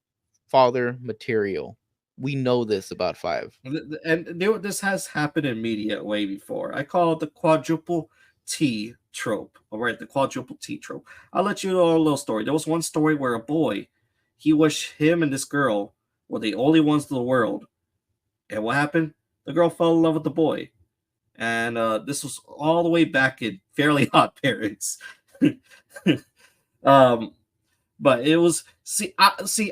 father material. We know this about Five. And this has happened in media way before. I call it the quadruple T trope, all right, the quadruple T trope. I'll let you know a little story. There was one story where a boy, he wished him and this girl were the only ones in the world, and what happened? The girl fell in love with the boy, and this was all the way back in Fairly Odd Parents. um, but it was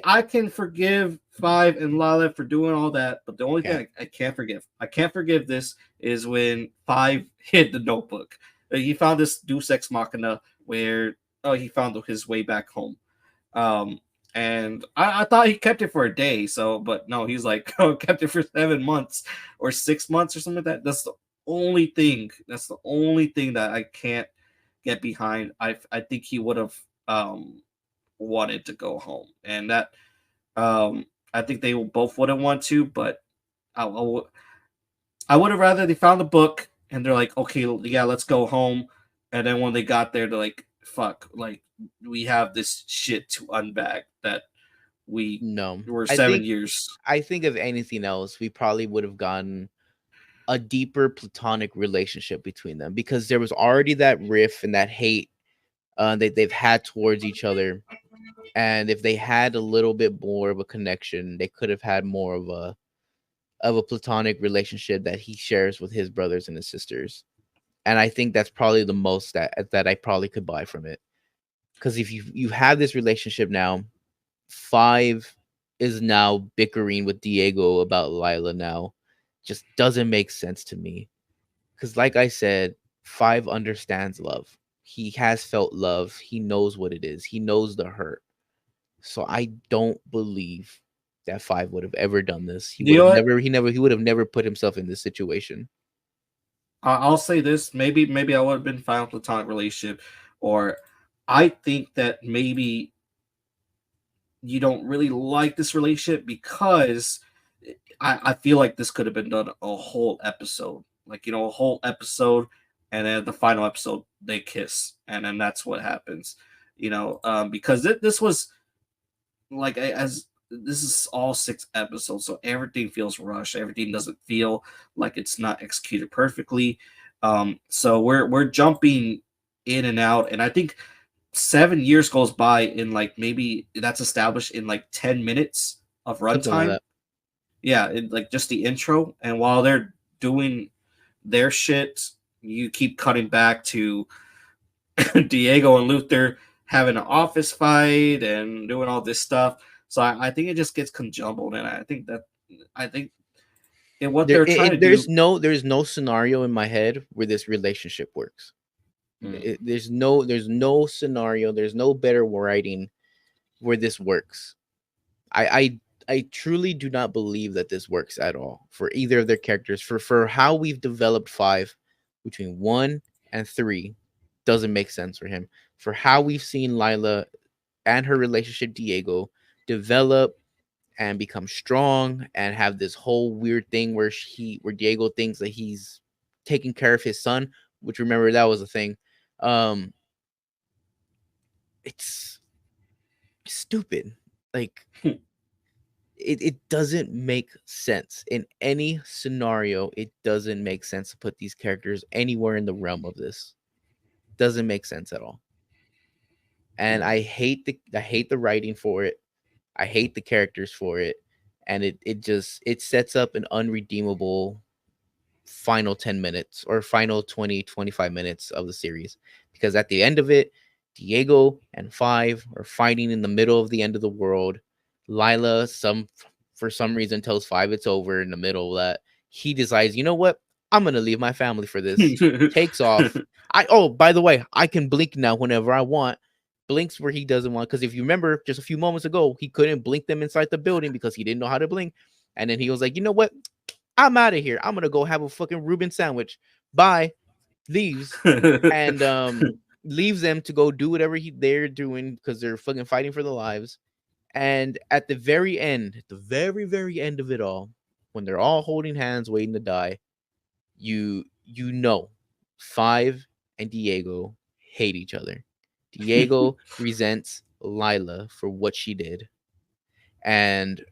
I can forgive Five and Lila for doing all that, but the only thing Can't. I can't forgive this is when Five hid the notebook. He found this Deus Ex Machina where he found his way back home. Um, and I thought he kept it for a day, so but no, he's like kept it for 7 months or 6 months or something like that. That's the only thing. That's the only thing that I can't get behind. I think he would have wanted to go home, and that I think they both wouldn't want to, but I would have rather they found the book and they're like, okay, yeah, let's go home, and then when they got there, they're like, fuck, like we have this shit to unbag that we No. were I 7 think years. I think if anything else, we probably would have gotten a deeper platonic relationship between them because there was already that riff and that hate that they've had towards each other. And if they had a little bit more of a connection, they could have had more of a platonic relationship that he shares with his brothers and his sisters. And I think that's probably the most that I probably could buy from it. Because if you have this relationship now, Five is now bickering with Diego about Lila now, just doesn't make sense to me. Because like I said, Five understands love. He has felt love. He knows what it is. He knows the hurt. So I don't believe that Five would have ever done this. He You would know have what? never. He never. He would have never put himself in this situation. I'll say this. Maybe I would have been fine with platonic relationship, or I think that maybe you don't really like this relationship because I feel like this could have been done a whole episode, like a whole episode, and then the final episode they kiss, and then that's what happens, because this was like as this is all 6 episodes, so everything feels rushed. Everything doesn't feel like it's not executed perfectly. So we're jumping in and out, and I think 7 years goes by in like maybe that's established in like 10 minutes of Something like runtime. that. Yeah, like just the intro, and while they're doing their shit, you keep cutting back to Diego and Luther having an office fight and doing all this stuff. So I think it just gets conjumbled, and I think in what they're trying to do. There's no scenario in my head where this relationship works. Mm, There's no scenario. There's no better writing where this works. I truly do not believe that this works at all for either of their characters. For how we've developed Five between 1 and 3 doesn't make sense for him. For how we've seen Lila and her relationship Diego develop and become strong and have this whole weird thing where Diego thinks that he's taking care of his son, which remember that was a thing. Um it's stupid. Like it doesn't make sense in any scenario. It doesn't make sense to put these characters anywhere in the realm of this. Doesn't make sense at all. And mm, I hate the writing for it. I hate the characters for it. And it sets up an unredeemable final 10 minutes or final 20-25 minutes of the series, because at the end of it, Diego and Five are fighting in the middle of the end of the world. Lila for some reason tells Five it's over in the middle of that. He decides, you know what, I'm gonna leave my family for this. Takes off. I Oh, by the way, I can blink now whenever I want. Blinks where he doesn't want, because if you remember just a few moments ago, he couldn't blink them inside the building because he didn't know how to blink. And then he was like, you know what, I'm out of here. I'm gonna go have a fucking Reuben sandwich. Bye. Leaves and leaves them to go do whatever they're doing because they're fucking fighting for their lives. And at the very end, at the very end of it all, when they're all holding hands, waiting to die, you know, Five and Diego hate each other. Diego resents Lila for what she did, and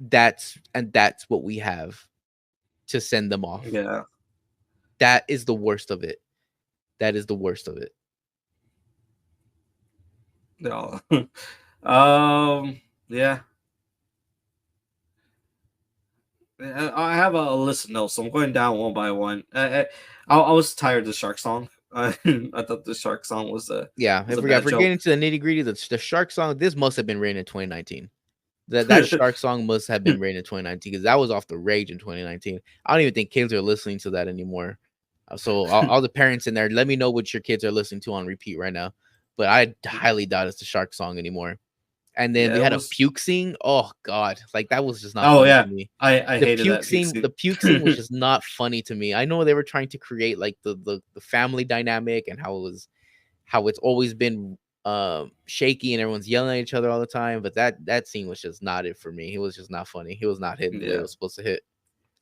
that's what we have to send them off. yeah. That is the worst of it. That is the worst of it. No. Yeah. I have a list of notes, so I'm going down one by one. I was tired of the shark song. I thought the shark song Yeah, was a if bad we're joke. getting to the nitty gritty, the shark song, this must have been written in 2019. That shark song must have been written in 2019 because that was off the rage in 2019. I don't even think kids are listening to that anymore. So all the parents in there, let me know what your kids are listening to on repeat right now. But I highly doubt it's the shark song anymore. And then Yeah, we it had a was. puke scene. Oh god, like that was just not Oh funny yeah, to me. I hated that puke The scene. puke scene was just not funny to me. I know they were trying to create like the family dynamic and how it's always been shaky and everyone's yelling at each other all the time, but that scene was just not it for me. It was just not funny. He was not hitting the way it Yeah, was supposed to hit.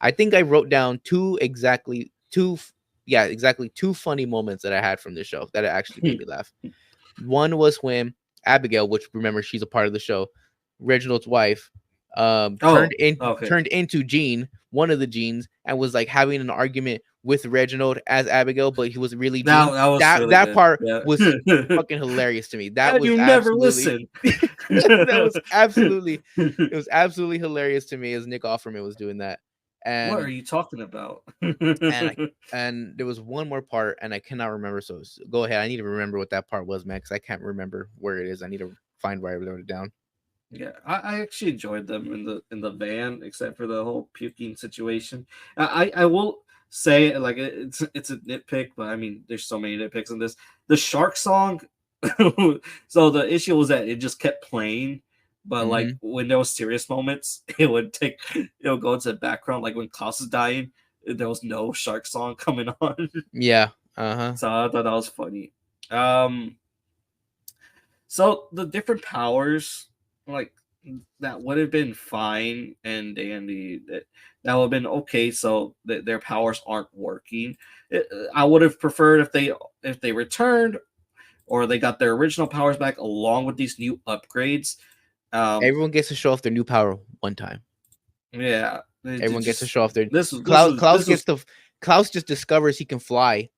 I think I wrote down exactly two funny moments that I had from this show that actually made me laugh. One was when Abigail, which remember she's a part of the show, Reginald's wife, oh, okay. turned into Jean, one of the Jeans, and was like having an argument with Reginald as Abigail, but he was really Jean. That was really That good. part Yeah. was fucking hilarious to me. That And was you never absolutely listen. that was absolutely it was absolutely hilarious to me as Nick Offerman was doing that. What are And you talking about? and I and there was one more part and I cannot remember. So go ahead. I need to remember what that part was, man, because I can't remember where it is. I need to find where I wrote it down. Yeah, I actually enjoyed them in the van, except for the whole puking situation. I will say like it's a nitpick, but I mean there's so many nitpicks in this. The shark song. So the issue was that it just kept playing, but like Hmm. when there was serious moments, it would go into the background. Like when Klaus is dying, there was no shark song coming on. Yeah. Uh-huh. So I thought that was funny. Um, so the different powers, like that would have been fine and dandy. That would have been okay. So that their powers aren't working. I would have preferred if they returned or they got their original powers back along with these new upgrades. Um, Everyone gets to show off their new power one time. yeah, it Everyone gets to just show off their this was Klaus this gets was to Klaus just discovers he can fly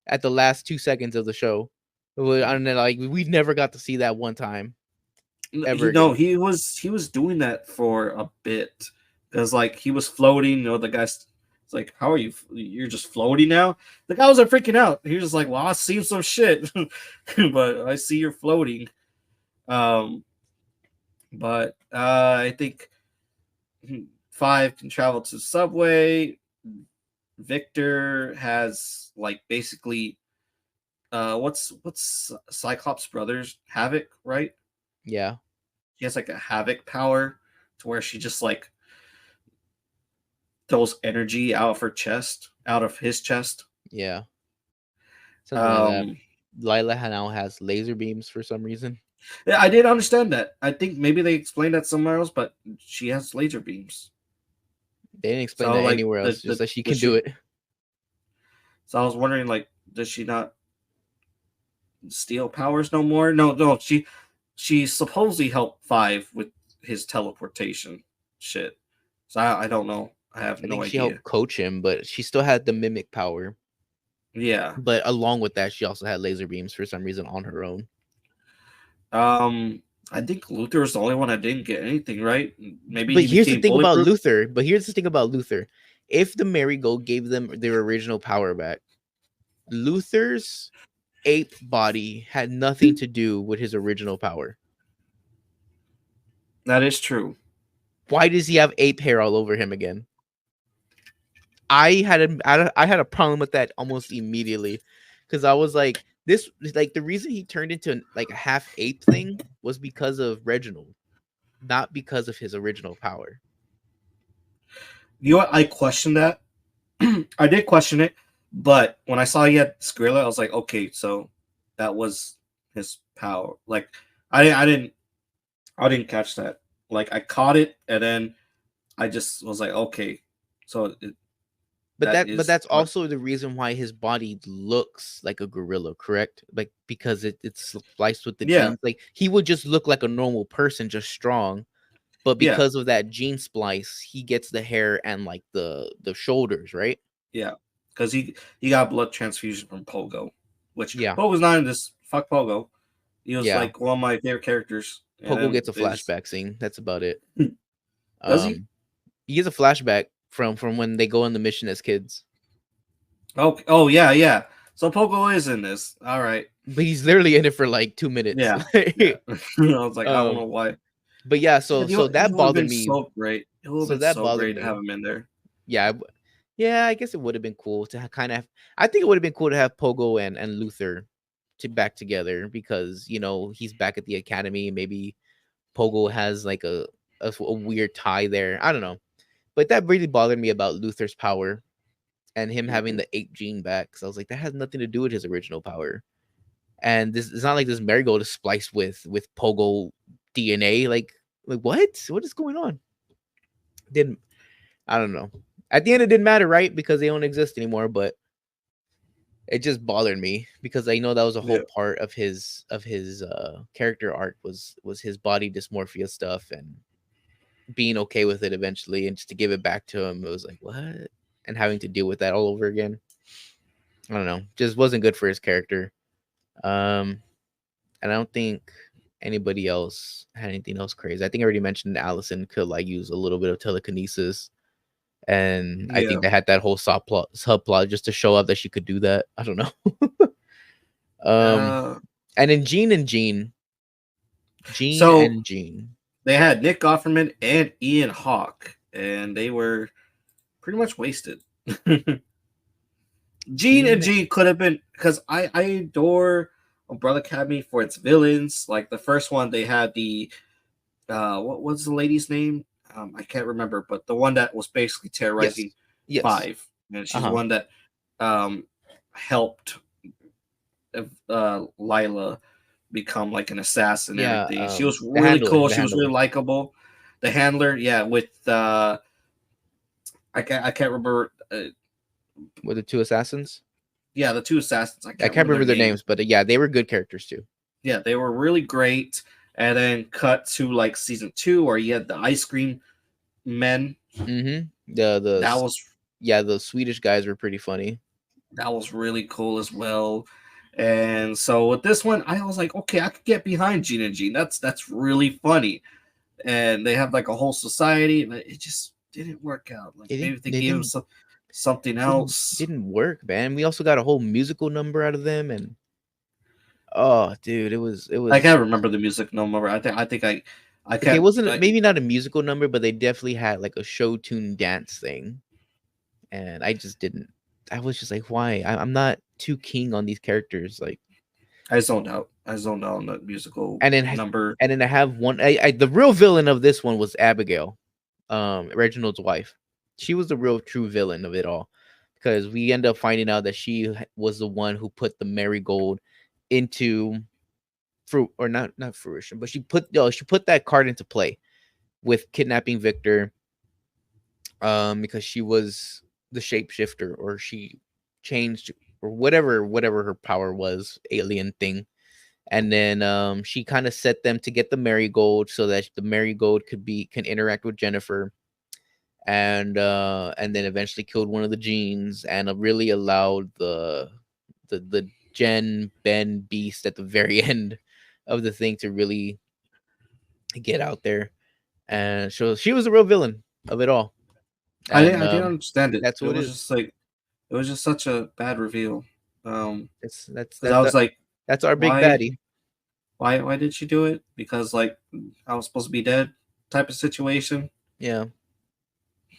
at the last 2 seconds of the show. And then like we never got to see that one time ever he no again. he was doing that for a bit because like he was floating. You know, the guy's it's like, how are you? You're just floating now. The guy wasn't freaking out. He was just like, well, I see some shit, but I see you're floating. Um, but I think five can travel to the subway. Victor has like basically what's Cyclops brothers Havoc, right? Yeah. He has like a Havoc power to where she just like throws energy out of her chest, out of his chest. Yeah. Something like that. Um, Lila now has laser beams for some reason. yeah, I did understand that. I think maybe they explained that somewhere else, but she has laser beams. They didn't explain So that like anywhere else, just that she the can do she. it. So I was wondering like, does she not steal powers no more? No, no, she supposedly helped Five with his teleportation shit. So I don't know. I have I no think she idea. helped coach him, but she still had the mimic power. Yeah. But along with that, she also had laser beams for some reason on her own. Um, I think Luther was the only one that didn't get anything right. Maybe But he here's the became thing about bulletproof. Luther. But here's the thing about Luther. If the Marigold gave them their original power back, Luther's ape body had nothing to do with his original power. That is true. Why does he have ape hair all over him again? I had a problem with that almost immediately because I was like, this like the reason he turned into like a half ape thing was because of Reginald, not because of his original power. You know what? I questioned that. I did question it, but when I saw he had Skrilla, I was like, okay, so that was his power. Like, I didn't, I didn't catch that. Like, I caught it, and then I just was like, okay, so that But is that's what. also the reason why his body looks like a gorilla, correct? Like because it's spliced with the Yeah, genes. Like he would just look like a normal person, just strong. But yeah, because of that gene splice, he gets the hair and like the shoulders, right? yeah, because he got blood transfusion from Pogo. which Yeah, Pogo's not in this. Fuck Pogo. He was yeah. like one of my favorite characters, and Pogo then gets a this flashback scene. That's about it. does he? He gets a flashback from when they go on the mission as kids. Oh, oh yeah, yeah. So Pogo is in this. All right. But he's literally in it for like 2 minutes. Yeah, yeah. I was like, I don't know um, why. but yeah, Yeah, so it that would have bothered been me. so great. It would have So been that so bothered great to have me. him in there. Yeah, yeah. I guess it would have been cool to kind of. I think it would have been cool to have Pogo and Luther to back together because he's back at the academy. Maybe Pogo has like a weird tie there. I don't know, but that really bothered me about Luther's power and him having Mhm. the ape gene back. So I was like, that has nothing to do with his original power. And this it's not like this marigold is spliced with Pogo DNA. Like what is going on? Didn't I don't know. At the end, it didn't matter, right? Because they don't exist anymore. But it just bothered me because I know that was a whole Yeah, part of his character arc was his body dysmorphia stuff and being okay with it eventually, and just to give it back to him, it was like what, and having to deal with that all over again. I don't know, just wasn't good for his character. Um, and I don't think anybody else had anything else crazy. I think I already mentioned Allison could like use a little bit of telekinesis, and I yeah. think they had that whole subplot just to show up that she could do that. I don't know. um, Uh, and then Gene so and Gene. they had Nick Offerman and Ian Hawke, and they were pretty much wasted. Gene and Gene, Gene could have been because I adore Umbrella Academy for its villains. Like the first one, they had the what was the lady's name? I can't remember, but the one that was basically yes, terrorizing yes, Five, and she's the uh-huh, one that um helped Lila become like an assassin and yeah. everything. She was The really handler, cool. the She was really handler likable. The handler, yeah, with I can't remember. with the two assassins. Yeah, the two assassins. I I can't can't remember remember their their names. names, but yeah, they were good characters too. Yeah, they were really great. And then cut to like season two, where you had the ice cream men. Mm-hmm. The That was yeah, the Swedish guys were pretty funny. that was really cool as well. And so with this one, I was like, okay, I could get behind Gene and Gene. That's really funny. And they have like a whole society, but it just didn't work out. Like It maybe didn't. if they It gave him didn't. something Didn't else. didn't work, man. We also got a whole musical number out of them, and oh, dude, it I was can't remember the music no more. I okay. It can't wasn't maybe not a musical number, but they definitely had like a show tune dance thing, and I just didn't. I was just like, why? I'm not too keen on these characters, like, I zoned out. I zoned out on the musical and then number. and then I have one. The real villain of this one was Abigail, Reginald's wife. She was the real true villain of it all, because we end up finding out that she was the one who put the marigold into fruit, or not fruition, but she put that card into play with kidnapping Victor, because she was the shapeshifter, or she changed, or whatever her power was, alien thing. And then she kind of set them to get the marigold so that the marigold can interact with Jennifer, and then eventually killed one of the genes, and really allowed the Jen Ben beast at the very end of the thing to really get out there. And so she was the real villain of it all. And I didn't understand it. that's It who it was is. just like it was just such a bad reveal. It's that's Because I that's was like, that's our big why baddie. why did she do it? Because like I was supposed to be dead, type of situation. Yeah,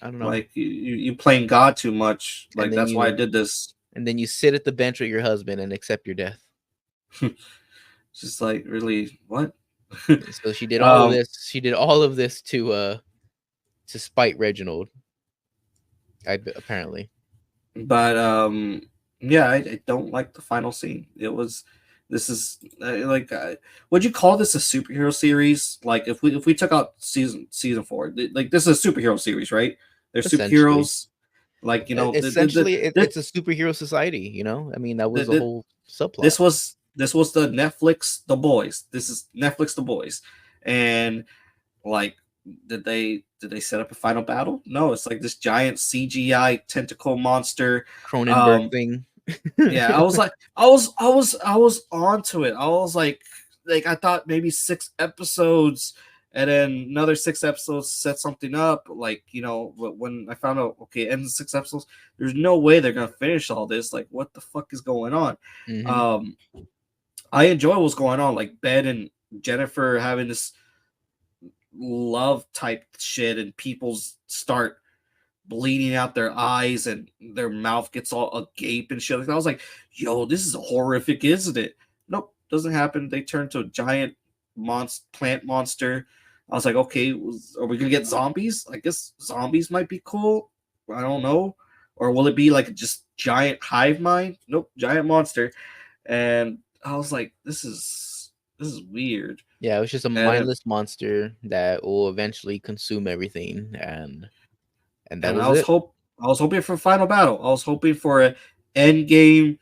I don't know. Like you playing God too much. And Like then that's why I you did this. and then you sit at the bench with your husband and accept your death. Just like really what? So she did all of um, this. She did all of this to spite Reginald. Apparently. but yeah, I don't like the final scene. It was this is like would you call this a superhero series? Like if we took out season four, like this is a superhero series, right? They're Essentially, superheroes. Like you know essentially, it's a superhero society. I mean, that was the the, whole subplot. this was the Netflix The Boys. This is Netflix The Boys, and like did they set up a final battle? No, it's like this giant CGI tentacle monster. Cronenberg Um, thing. Yeah, I was onto it. I was like I thought maybe 6 episodes, and then another 6 episodes set something up. Like but when I found out, okay, it ends in 6 episodes. There's no way they're gonna finish all this. Like, what the fuck is going on? Hmm. Um, I enjoy what's going on. Like Ben and Jennifer having this love type shit, and people start bleeding out their eyes and their mouth gets all agape and shit. Like I was like, yo, this is horrific, isn't it? Nope, doesn't happen. They turn to a giant plant monster. I was like, okay, are we gonna get zombies? I guess zombies might be cool. I don't know. Or will it be like just giant hive mind? Nope, giant monster. And I was like, this is weird. Yeah, it was just a And then, mindless monster that will eventually consume everything, and that and was it. I was hoping for final battle. I was hoping for an end game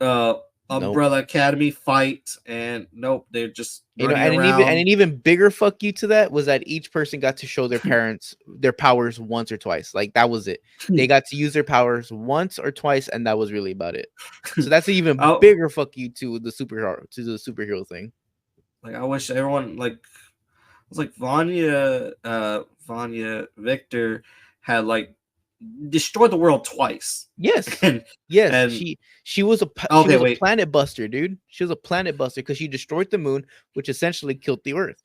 uh Nope. Umbrella Academy fight, and nope, they're just You know, running and around. an even bigger fuck you to that was that each person got to show their parents their powers once or twice. Like that was it. They got to use their powers once or twice, and that was really about it. So that's an even I, bigger fuck you to the superhero thing. like I wish everyone like was like Vanya Victor had like destroyed the world twice. Yes, and yes, and she okay, was a wait, planet buster, dude. She was a planet buster because she destroyed the moon, which essentially killed the Earth.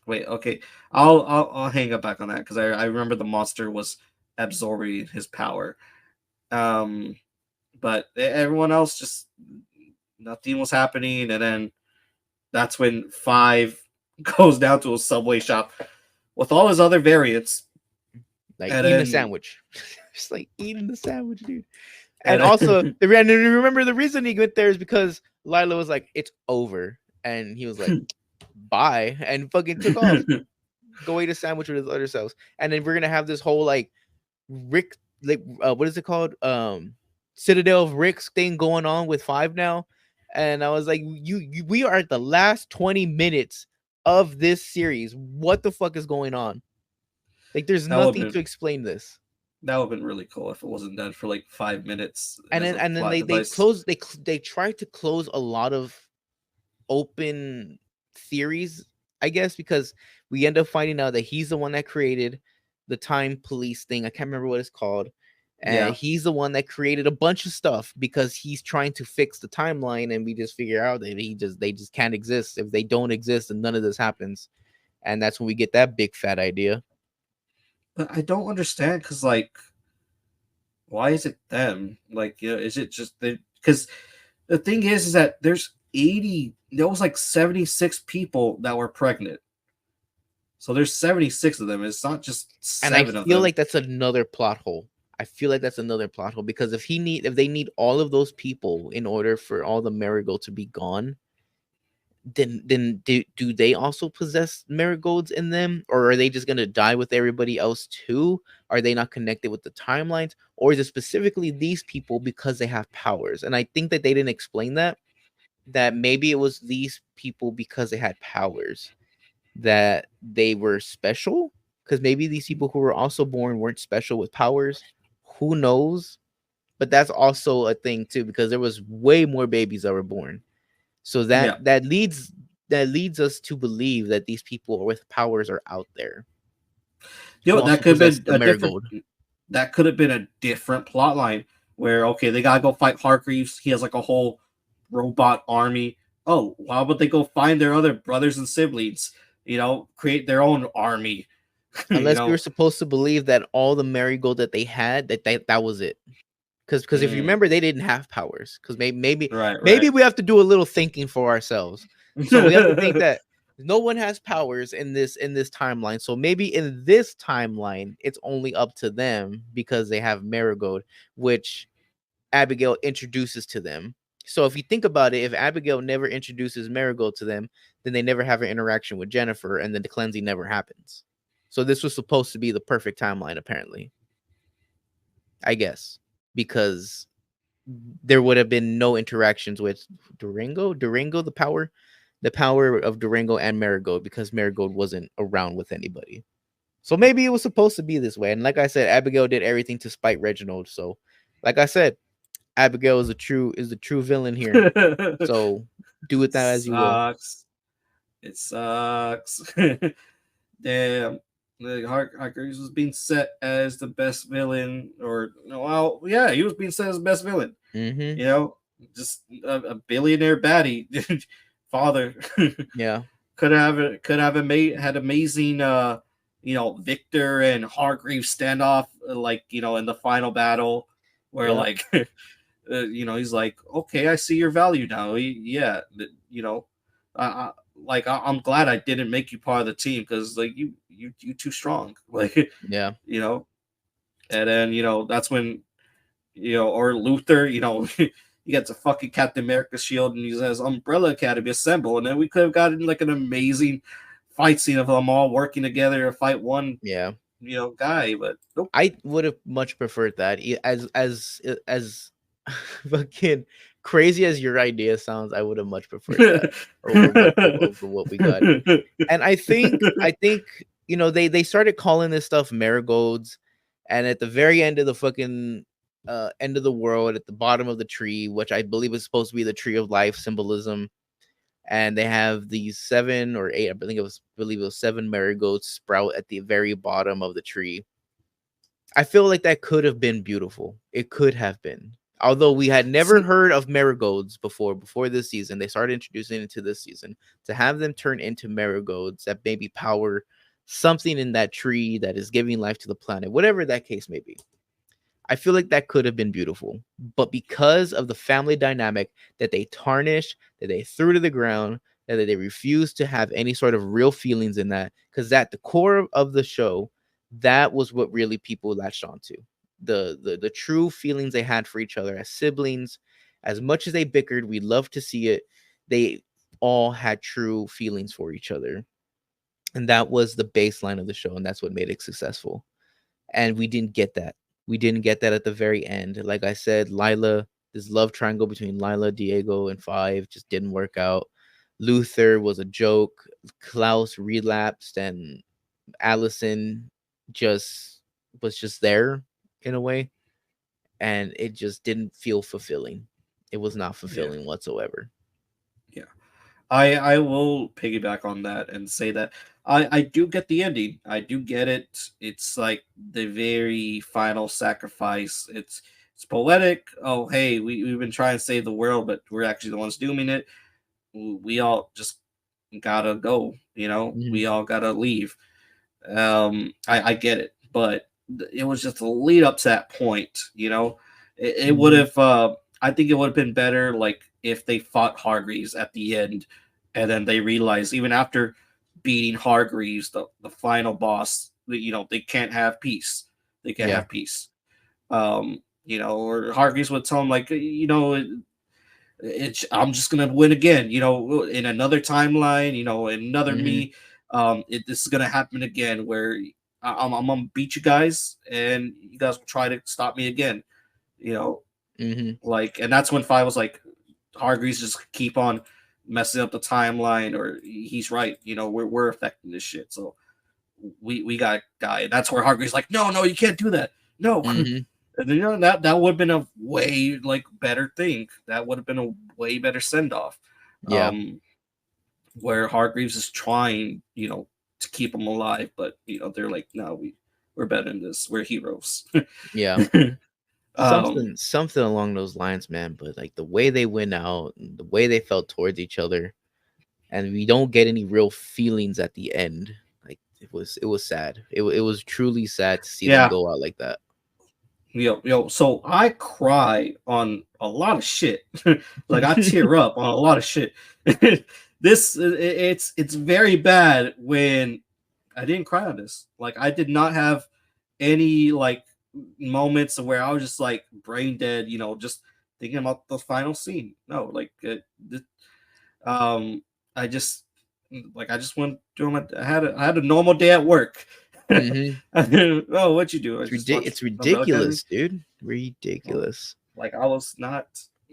okay. I'll hang up back on that because I remember the monster was absorbing his power. Um, but everyone else just nothing was happening, and then that's when five goes down to a subway shop with all his other variants, Like and eating a then sandwich, just like eating the sandwich, dude. And and also, then and remember the reason he went there is because Lila was like, "It's over," and he was like, "Bye," and fucking took off. Go eat a sandwich with his other selves, and then we're gonna have this whole like Rick, like what is it called? Citadel of Ricks thing going on with Five now, and I was like, we are at the last 20 minutes of this series. What the fuck is going on? Like, there's that would nothing have to been explain this. that would have been really cool if it wasn't done for like 5 minutes as a And then plot they device. close they tried to close a lot of open theories, I guess, because we end up finding out that he's the one that created the time police thing. I can't remember what it's called. And Yeah, he's the one that created a bunch of stuff because he's trying to fix the timeline, and we just figure out that they just can't exist. If they don't exist, then none of this happens. And that's when we get that big fat idea. but I don't understand because like, why is it them? Like, is it just they? Because the thing is that there's 80. There was like 76 people that were pregnant. So there's 76 of them. It's not just And I seven of feel them. like that's another plot hole. I feel like that's another plot hole because if they need all of those people in order for all the marigold to be gone, then do they also possess marigolds in them, or are they just gonna die with everybody else too? Are they not connected with the timelines, or is it specifically these people because they have powers? And I think that they didn't explain that maybe it was these people because they had powers, that they were special, because maybe these people who were also born weren't special with powers. Who knows? But that's also a thing too, because there was way more babies that were born. So Yeah. that leads us to believe that these people with powers are out there who That also could possess have the been a different. marigold. That could have been a different plot line where okay, they gotta go fight Hargreaves. He has like a whole robot army. Oh, why would they go find their other brothers and siblings? Create their own army. you Unless we were know. supposed to believe that all the marigold that they had, that was it. Because if you Mm, remember, they didn't have powers. Because right, right. maybe we have to do a little thinking for ourselves. So we have to think that no one has powers in this timeline. So maybe in this timeline, it's only up to them because they have marigold, which Abigail introduces to them. So if you think about it, if Abigail never introduces Marigold to them, then they never have an interaction with Jennifer, and then the cleansing never happens. So this was supposed to be the perfect timeline, apparently. I guess because there would have been no interactions with Durango, the power of Durango and Marigold, because Marigold wasn't around with anybody. So maybe it was supposed to be this way. And like I said, Abigail did everything to spite Reginald. So, like I said, Abigail is the true villain here. So do with that as you will. Sucks. It sucks. Damn. Hargreaves was being set as the best villain, or well, yeah, he was being set as the best villain. Mm-hmm. You know, just a billionaire baddie father. Yeah. Could have had amazing Victor and Hargreaves standoff, like in the final battle where Yep. like he's like, okay, I see your value now. Yeah, I, I I'm glad I didn't make you part of the team because like you too strong. Like Yeah. you know, and then that's when or Luther, he gets a fucking Captain America shield and he says Umbrella Academy assemble, and then we could have gotten like an amazing fight scene of them all working together to fight one Yeah. guy, but nope. I would have much preferred that. As fucking crazy as your idea sounds, I would have much preferred that over what we got. And I think they started calling this stuff marigolds, and at the very end of the fucking end of the world, at the bottom of the tree, which I believe is supposed to be the tree of life symbolism, and they have these 7 or 8, believe it was 7 marigolds sprout at the very bottom of the tree. I feel like that could have been beautiful. It could have been. Although we had never See, heard of marigolds before this season, they started introducing it to this season. To have them turn into marigolds that maybe power something in that tree that is giving life to the planet, whatever that case may be. I feel like that could have been beautiful. But because of the family dynamic that they tarnished, that they threw to the ground, that they refused to have any sort of real feelings in that, because at the core of the show, that was what really people latched onto. The true feelings they had for each other as siblings. As much as they bickered, we love to see it. They all had true feelings for each other. And that was the baseline of the show, and that's what made it successful. And we didn't get that. We didn't get that at the very end. Like I said, Lila, this love triangle between Lila, Diego, and Five just didn't work out. Luther was a joke. Klaus relapsed, and Allison just was just there in a way, and it just didn't feel fulfilling. It was not yeah, fulfilling whatsoever. yeah. I will piggyback on that and say that I do get the ending. I do get it. It's like the very final sacrifice. It's poetic. Oh, hey, we've been trying to save the world, but we're actually the ones doing it. We all just gotta go. Mhm. We all gotta leave. I get it, but it was just a lead up to that point. It would Mhm. have. I think it would have been better, like if they fought Hargreaves at the end, and then they realized even after beating Hargreaves, the final boss, that they can't have peace. They can't Yeah. have peace. Or Hargreaves would tell him like, I'm just gonna win again, in another timeline, another Mhm. me. This is gonna happen again where I'm gonna beat you guys and you guys will try to stop me again, you know, Mhm. like, and that's when Five was like, Hargreaves just keep on messing up the timeline, or he's right, we're affecting this shit, so we got a guy. And that's where Hargreaves like, no, you can't do that, no. Mhm. And then, that would have been a way like better thing. That would have been a way better send off. Yeah. Um, where Hargreaves is trying, to keep him alive, but they're like, no, we're better than this. We're heroes. Yeah. um, Something along those lines, man. But like the way they went out, and the way they felt towards each other, and we don't get any real feelings at the end. Like it was sad. It was truly sad to see them yeah, go out like that. So I cry on a lot of shit. Like I tear up on a lot of shit. It's very bad when I didn't cry on this. Like I did not have any like moments where I was just like brain dead, just thinking about the final scene. No, like um, I just I just went through my. I had a normal day at work. Hmm. Oh, what you do? I just watched It's Umbrella Academy. ridiculous, dude. Oh, Ridiculous. like I was not.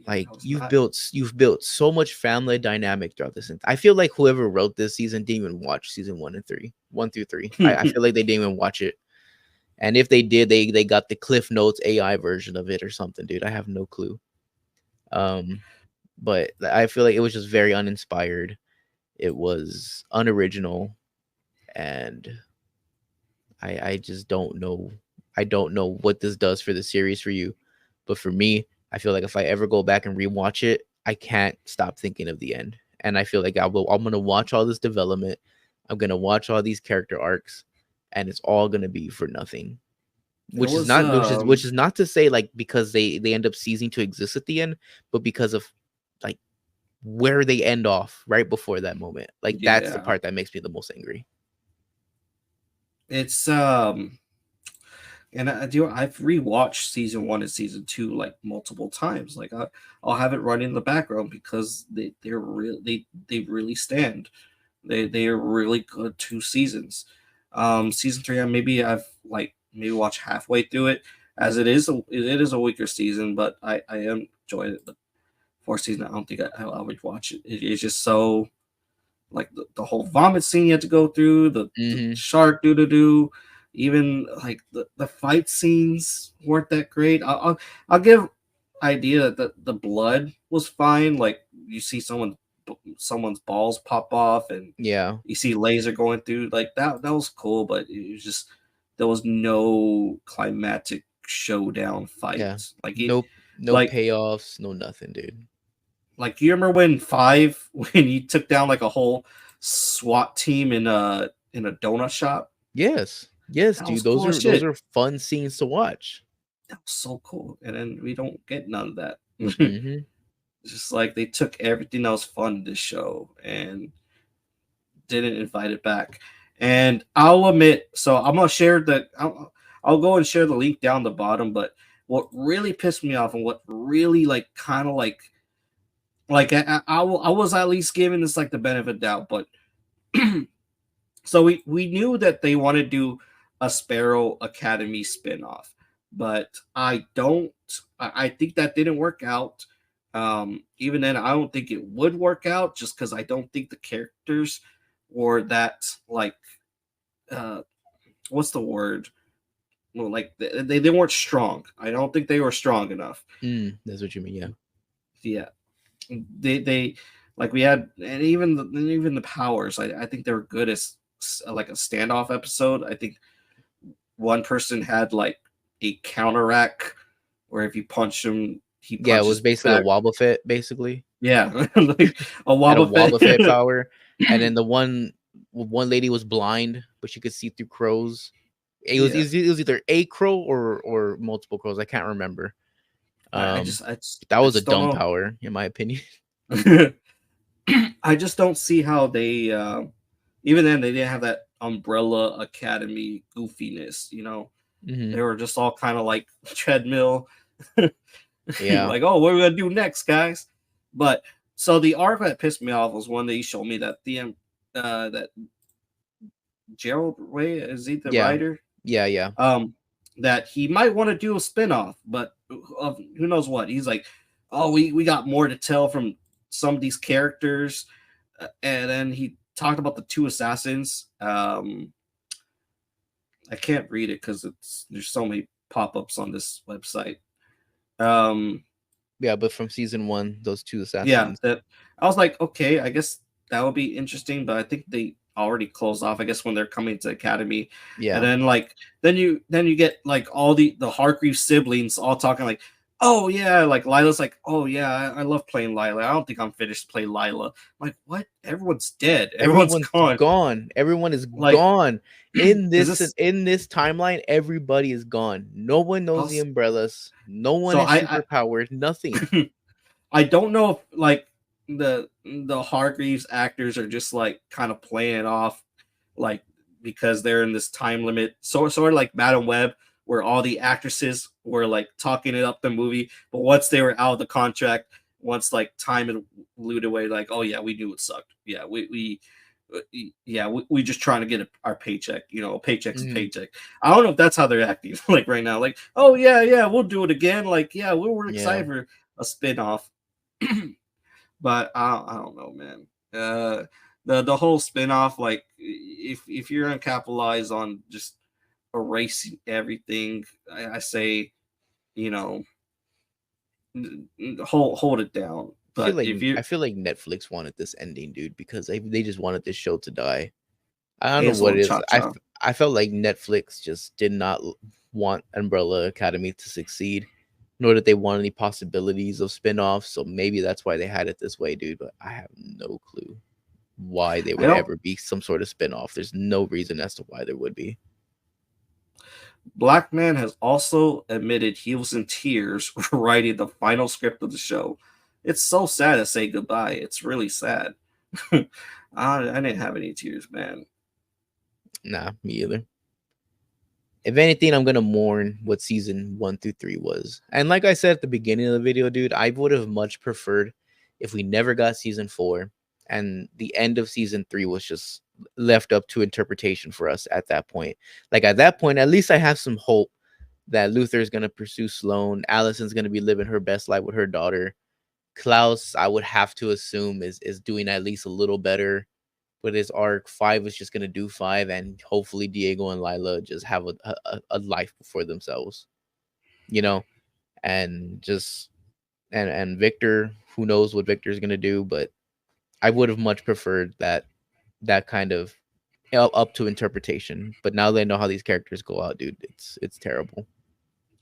Like I was you've not. built you've built so much family dynamic throughout this. I feel like whoever wrote this season didn't even watch season 1 and 3, 1 through 3. I feel like they didn't even watch it. And if they did, they got the Cliff Notes AI version of it or something, dude. I have no clue. Um, but I feel like it was just very uninspired. It was unoriginal, and I just don't know. I don't know what this does for the series for you, but for me, I feel like if I ever go back and rewatch it, I can't stop thinking of the end. And I feel like I'm gonna watch all this development. I'm gonna watch all these character arcs, and it's all gonna be for nothing. It Which is was not which is not to say like because they end up ceasing to exist at the end, but because of like where they end off right before that moment. Like that's the yeah, part that makes me the most angry. it's and I do. I've rewatched season one and season two like multiple times. Like I'll have it running in the background because they really stand. They are really good 2 seasons. Season three, maybe I've like maybe watched halfway through it, as it is a weaker season, but I am enjoying it. The fourth season, I don't think I would watch it. It's just so like the whole vomit scene you had to go through, the Hmm. shark do, even like the fight scenes weren't that great. I'll give idea that the blood was fine. Like you see someone's balls pop off and Yeah, you see laser going through like that was cool, but it was just there was no climatic showdown fight. yeah. Like it No like payoffs, no nothing, dude. like you remember when five when you took down like a whole SWAT team in a donut shop? Yes. Yes, That was dude. cool as Those shit. are fun scenes to watch. That was so cool. And then we don't get none of that. Hmm. Just like they took everything that was fun in this show and didn't invite it back. And I'll admit, so I'm gonna share I'll go and share the link down the bottom. But what really pissed me off and what really like kind of like I was at least giving this like the benefit of doubt, but so we knew that they want to do a Sparrow Academy spinoff, but I think that didn't work out. Even then, I don't think it would work out just because I don't think the characters were that like uh, what's the word? Well, like they weren't strong. I don't think they were strong enough. That's what you mean, yeah. Yeah, they like we had and even the powers. I think they were good as like a standoff episode. I think one person had like a counteract where if you punch him, he Yeah, it was punches basically a back. Wobbuffet, basically. Yeah, like a Had a Wobbuffet. Wobbuffet power, and then the one lady was blind, but she could see through crows. Yeah, It was either a crow or multiple crows. I can't remember. I Um, just I just that I was a just don't dumb know. power, in my opinion. I just don't see how they even then they didn't have that Umbrella Academy goofiness. Hmm. They were just all kind of like treadmill. Yeah, Like, oh, what are we gonna do next, guys? But so the arc that pissed me off was one that you showed me that that Gerald Way is he the yeah, writer? yeah. Um, that he might want to do a spinoff, but of who knows what. He's like, oh, we got more to tell from some of these characters, and then he talked about the two assassins. I can't read it because there's so many pop ups on this website. Um, Yeah, but from season one, those two yeah, assassins. that I was like, okay, I guess that would be interesting, but I think they already closed off. I guess when they're coming to Academy, and Yeah, then like then you get like all the Hargreaves siblings all talking like, oh yeah, like Lila's like, oh yeah, I love playing Lila. I don't think I'm finished playing Lila. I'm like, what? Everyone's dead. Everyone's everyone's gone. gone. Everyone is Like, gone is this? in this timeline. Everybody is gone. No one I knows the was, umbrellas. No one so is superpowered. Nothing. I don't know if like the Hargreaves actors are just like kind of playing it off like because they're in this time limit. Sort of like Madam Web, where all the actresses were like talking it up the movie, but once they were out of the contract, once like time had looted away, like oh yeah, we knew it sucked. Yeah, yeah, we just trying to get our paycheck. A paycheck's a Hmm. paycheck. I don't know if that's how they're acting like right now. Like, oh yeah, we'll do it again. Like, yeah, we're Yeah. excited for a spin-off. But I don't know, man. The whole spinoff, like if you're gonna capitalize on just erasing everything, I say, you know, hold it down. But if you I feel like Netflix wanted this ending, dude, because they just wanted this show to die. I don't know what Hazel it and is. Cha Cha, I felt like Netflix just did not want Umbrella Academy to succeed, nor did they want any possibilities of spin-offs. So maybe that's why they had it this way, dude. But I have no clue why they I would don't. ever be some sort of spin-off. There's no reason as to why there would be. Black Man has also admitted he was in tears writing the final script of the show. It's so sad to say goodbye. It's really sad. I didn't have any tears, man. Nah, me either. If anything, I'm gonna mourn what season 1 through 3 was. And like I said at the beginning of the video, dude, I would have much preferred if we never got season 4 and the end of season 3 was just left up to interpretation for us at that point. Like at that point, at least I have some hope that Luther is gonna pursue Sloane. Allison's gonna be living her best life with her daughter. Klaus, I would have to assume is doing at least a little better with his arc. 5 is just gonna do 5, and hopefully Diego and Lila just have a life before themselves, you know, and just and Victor, who knows what Victor is gonna do, but I would have much preferred that kind of up to interpretation. But now they know how these characters go out, dude. It's terrible.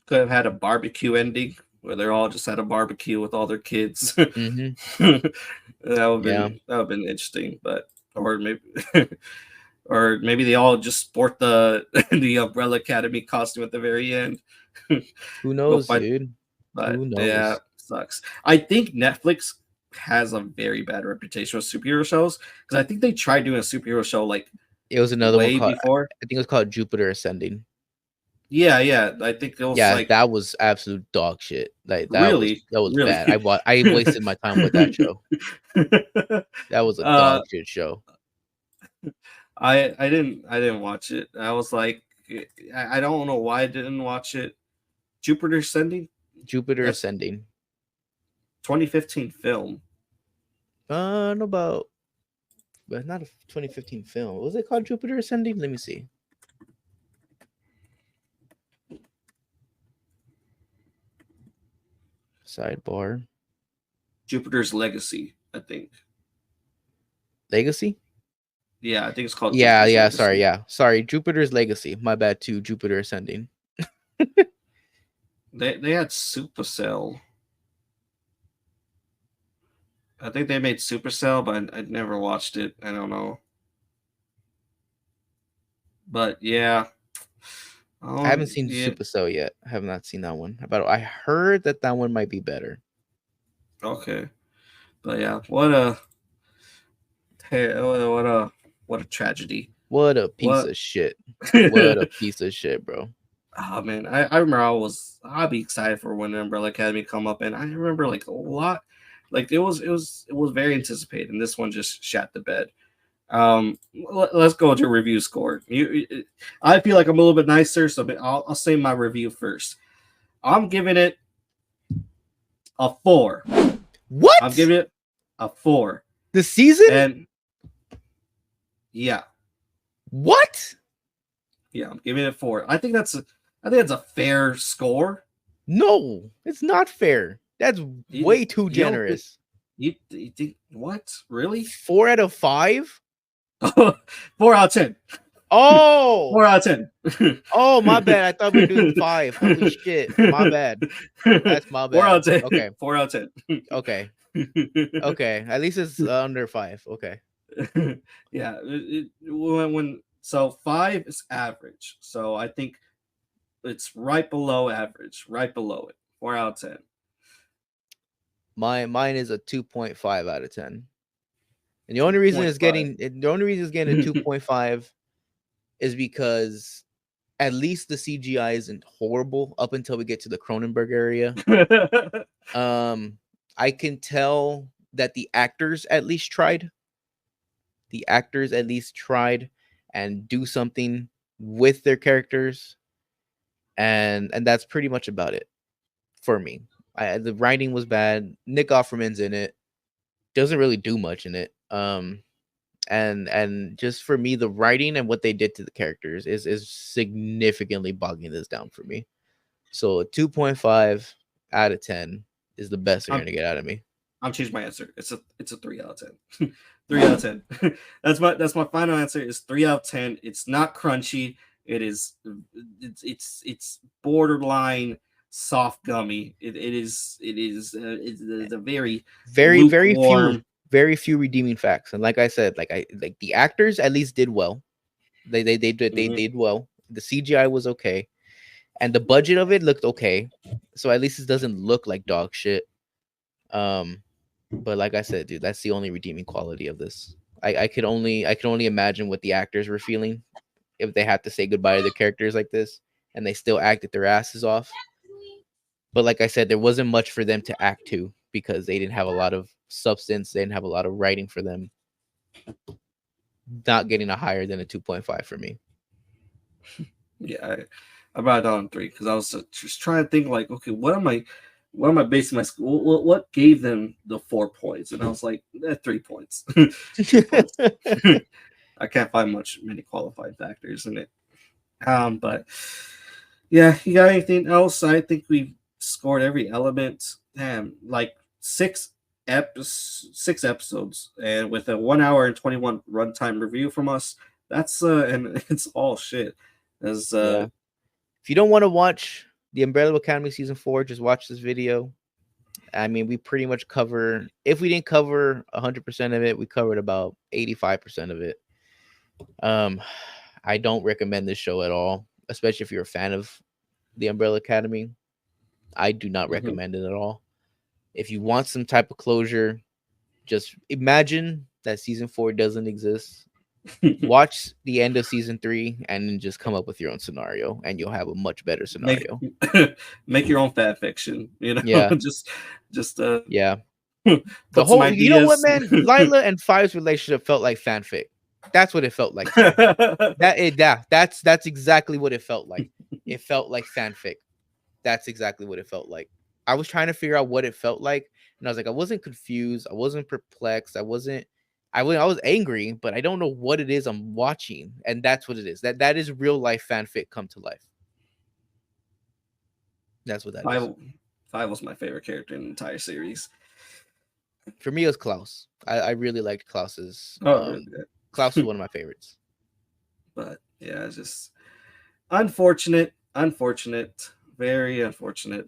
Could have had a barbecue ending where they're all just at a barbecue with all their kids. Mm-hmm. Yeah. That would have been interesting, but or maybe or maybe they all just sport the the Umbrella Academy costume at the very end. Who Go knows, fight, dude? but Who yeah, knows? sucks. I think Netflix has a very bad reputation with superhero shows because I think they tried doing a superhero show like It was another one way called, before. I think it was called Jupiter Ascending. Yeah, yeah. I think it was Yeah, like that was absolute dog shit. Like really, that was bad. really. I wasted my time with that show. That was a uh, dog shit show. I didn't watch it. I was like, I don't know why I didn't watch it. Jupiter Ascending. Jupiter That's Ascending. 2015 film. No about, but not a 2015 film. Was it called Jupiter Ascending? Let me see. Sidebar. Jupiter's Legacy. I think. Legacy? Yeah, I think it's called Yeah, Jupiter's yeah, sorry, Legacy. yeah. Sorry, Jupiter's Legacy. My bad too. Jupiter Ascending. They had Supercell. I think they made Supercell, but I never watched it. I don't know. But yeah, I haven't seen yeah. Supercell yet. I have not seen that one. But I heard that that one might be better. Okay, but yeah, what a hey, what a tragedy. What a piece What? of shit. What Oh a piece of shit, bro. man, I remember I'd be excited for when the Umbrella Academy come up, and I remember like a lot, like it was very anticipated, and this one just shat the bed. Let's go to review score. I feel like I'm a little bit nicer, so I'll say my review first. I'm giving it a 4. I'm What? giving it a 4, The season? and yeah, What? yeah, I'm giving it 4. I think that's a fair score. No, it's not fair. That's You, way too you don't think generous. you think what really? 4 out of 5? 4 out of 10. Oh, 4 out of 10. oh, my bad. I thought we were doing 5. Holy shit. My bad. That's my 4 bad. out of 10. Okay. 4 out of Okay. 10. Okay. At least it's under 5. Okay. Yeah, when so 5 is average. So I think it's right below average, right below it. 4 out of 10. Mine is a 2.5 out of 10. And the only reason it's 2.5. getting a 2.5 is because at least the CGI isn't horrible up until we get to the Cronenberg area. I can tell that the actors at least tried. The actors at least tried and do something with their characters, and that's pretty much about it for me. The writing was bad. Nick Offerman's in it. Doesn't really do much in it. And just for me, the writing and what they did to the characters is significantly bogging this down for me. So a 2.5 out of 10 is the best you're I'm gonna get out of me. I'm changing my answer. It's a 3 out of 10. 3 out of 10. That's my final answer. Is 3 out of 10. It's not crunchy. It is it's borderline soft gummy. It's a very Very, lukewarm. very few redeeming facts. And like I said, like the actors at least did well. They Mhm. did well. The CGI was okay, and the budget of it looked okay. So at least it doesn't look like dog shit. Um, but like I said, dude, that's the only redeeming quality of this. I could only imagine what the actors were feeling if they had to say goodbye to their characters like this, and they still acted their asses off. But like I said, there wasn't much for them to act to because they didn't have a lot of substance. They didn't have a lot of writing for them. Not getting a higher than a 2.5 for me. Yeah, I brought it down on 3 because I was just trying to think like, okay, what am I basing my school? What gave them the 4 points? And I was like, 3 points, 3 points. I can't find many qualified factors in it. But yeah, you got anything else? I think we've scored every element. Damn, like 6 episodes, and with a 1 hour and 21 runtime review from us, that's and it's all shit. As Yeah. If you don't want to watch the Umbrella Academy season 4, just watch this video. I mean, we pretty much cover. If we didn't cover 100% of it, we covered about 85% of it. Um, I don't recommend this show at all, especially if you're a fan of the Umbrella Academy. I do not Mhm. recommend it at all. If you want some type of closure, just imagine that season 4 doesn't exist. Watch the end of season 3 and then just come up with your own scenario, and you'll have a much better make scenario. make your own fan fiction. Yeah, just yeah. The put some whole, you know what, ideas. man? Lila and Five's relationship felt like fanfic. That's what it felt like to me. That's exactly what it felt like. It felt like fanfic. That's exactly what it felt like. I was trying to figure out what it felt like, and I was like, I wasn't confused, I wasn't perplexed, I was angry, but I don't know what it is I'm watching, and that's what it is. That is real life fanfic come to life. That's what that is. five, Five was my favorite character in the entire series. For me, it was Klaus. I really liked Klaus's. Oh, really? Klaus was one of my favorites. But yeah, it's just unfortunate, very unfortunate.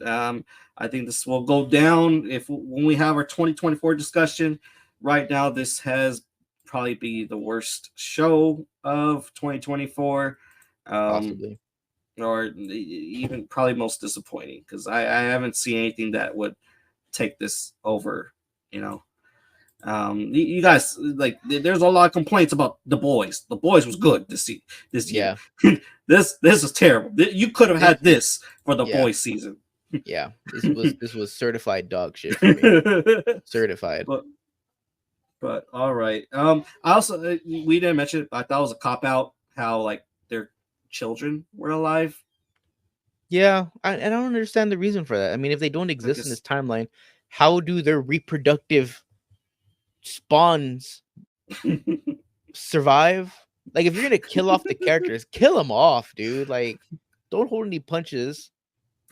I think this will go down if when we have our 2024 discussion. Right now, this has probably be the worst show of 2024, um, Possibly. or even probably most disappointing because I haven't seen anything that would take this over. You know, you guys like there's a lot of complaints about the boys. The boys was good this year. Yeah. This is terrible. You could have This, had this for the yeah. boys season. Yeah. This was certified dog shit for me. Certified. but but all right. I also we didn't mention it, but I thought it was a cop out how like their children were alive. Yeah, I don't understand the reason for that. I mean, if they don't I exist in this guess timeline, how do their reproductive spawns survive? Like, if you're gonna kill off the characters, kill them off, dude. Like, don't hold any punches.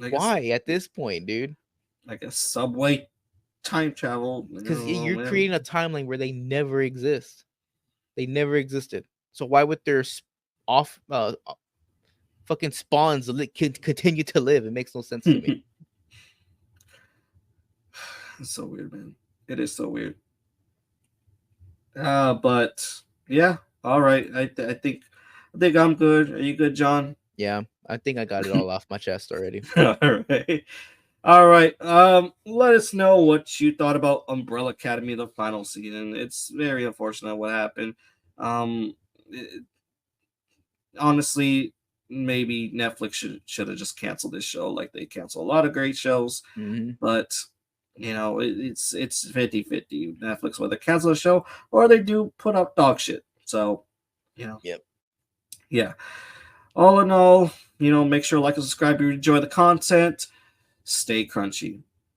I guess Why at this point, dude? subway time travel. Because Oh you're man. creating a timeline where they never exist. They never existed. So why would their off fucking spawns continue to live? It makes no sense to me. It's so weird, man. It is so weird. But yeah, all right. I think I'm good. Are you good, John? Yeah, I think I got it all off my chest already. All right. All right. Let us know what you thought about Umbrella Academy the final season. It's very unfortunate what happened. Um, it- Honestly, maybe Netflix should have just canceled this show like they cancel a lot of great shows. Hmm. But it's 50-50. Netflix whether cancel a show or they do put up dog shit. So, you know, Yep. yeah. All in all, make sure like and subscribe if you enjoy the content. Stay crunchy.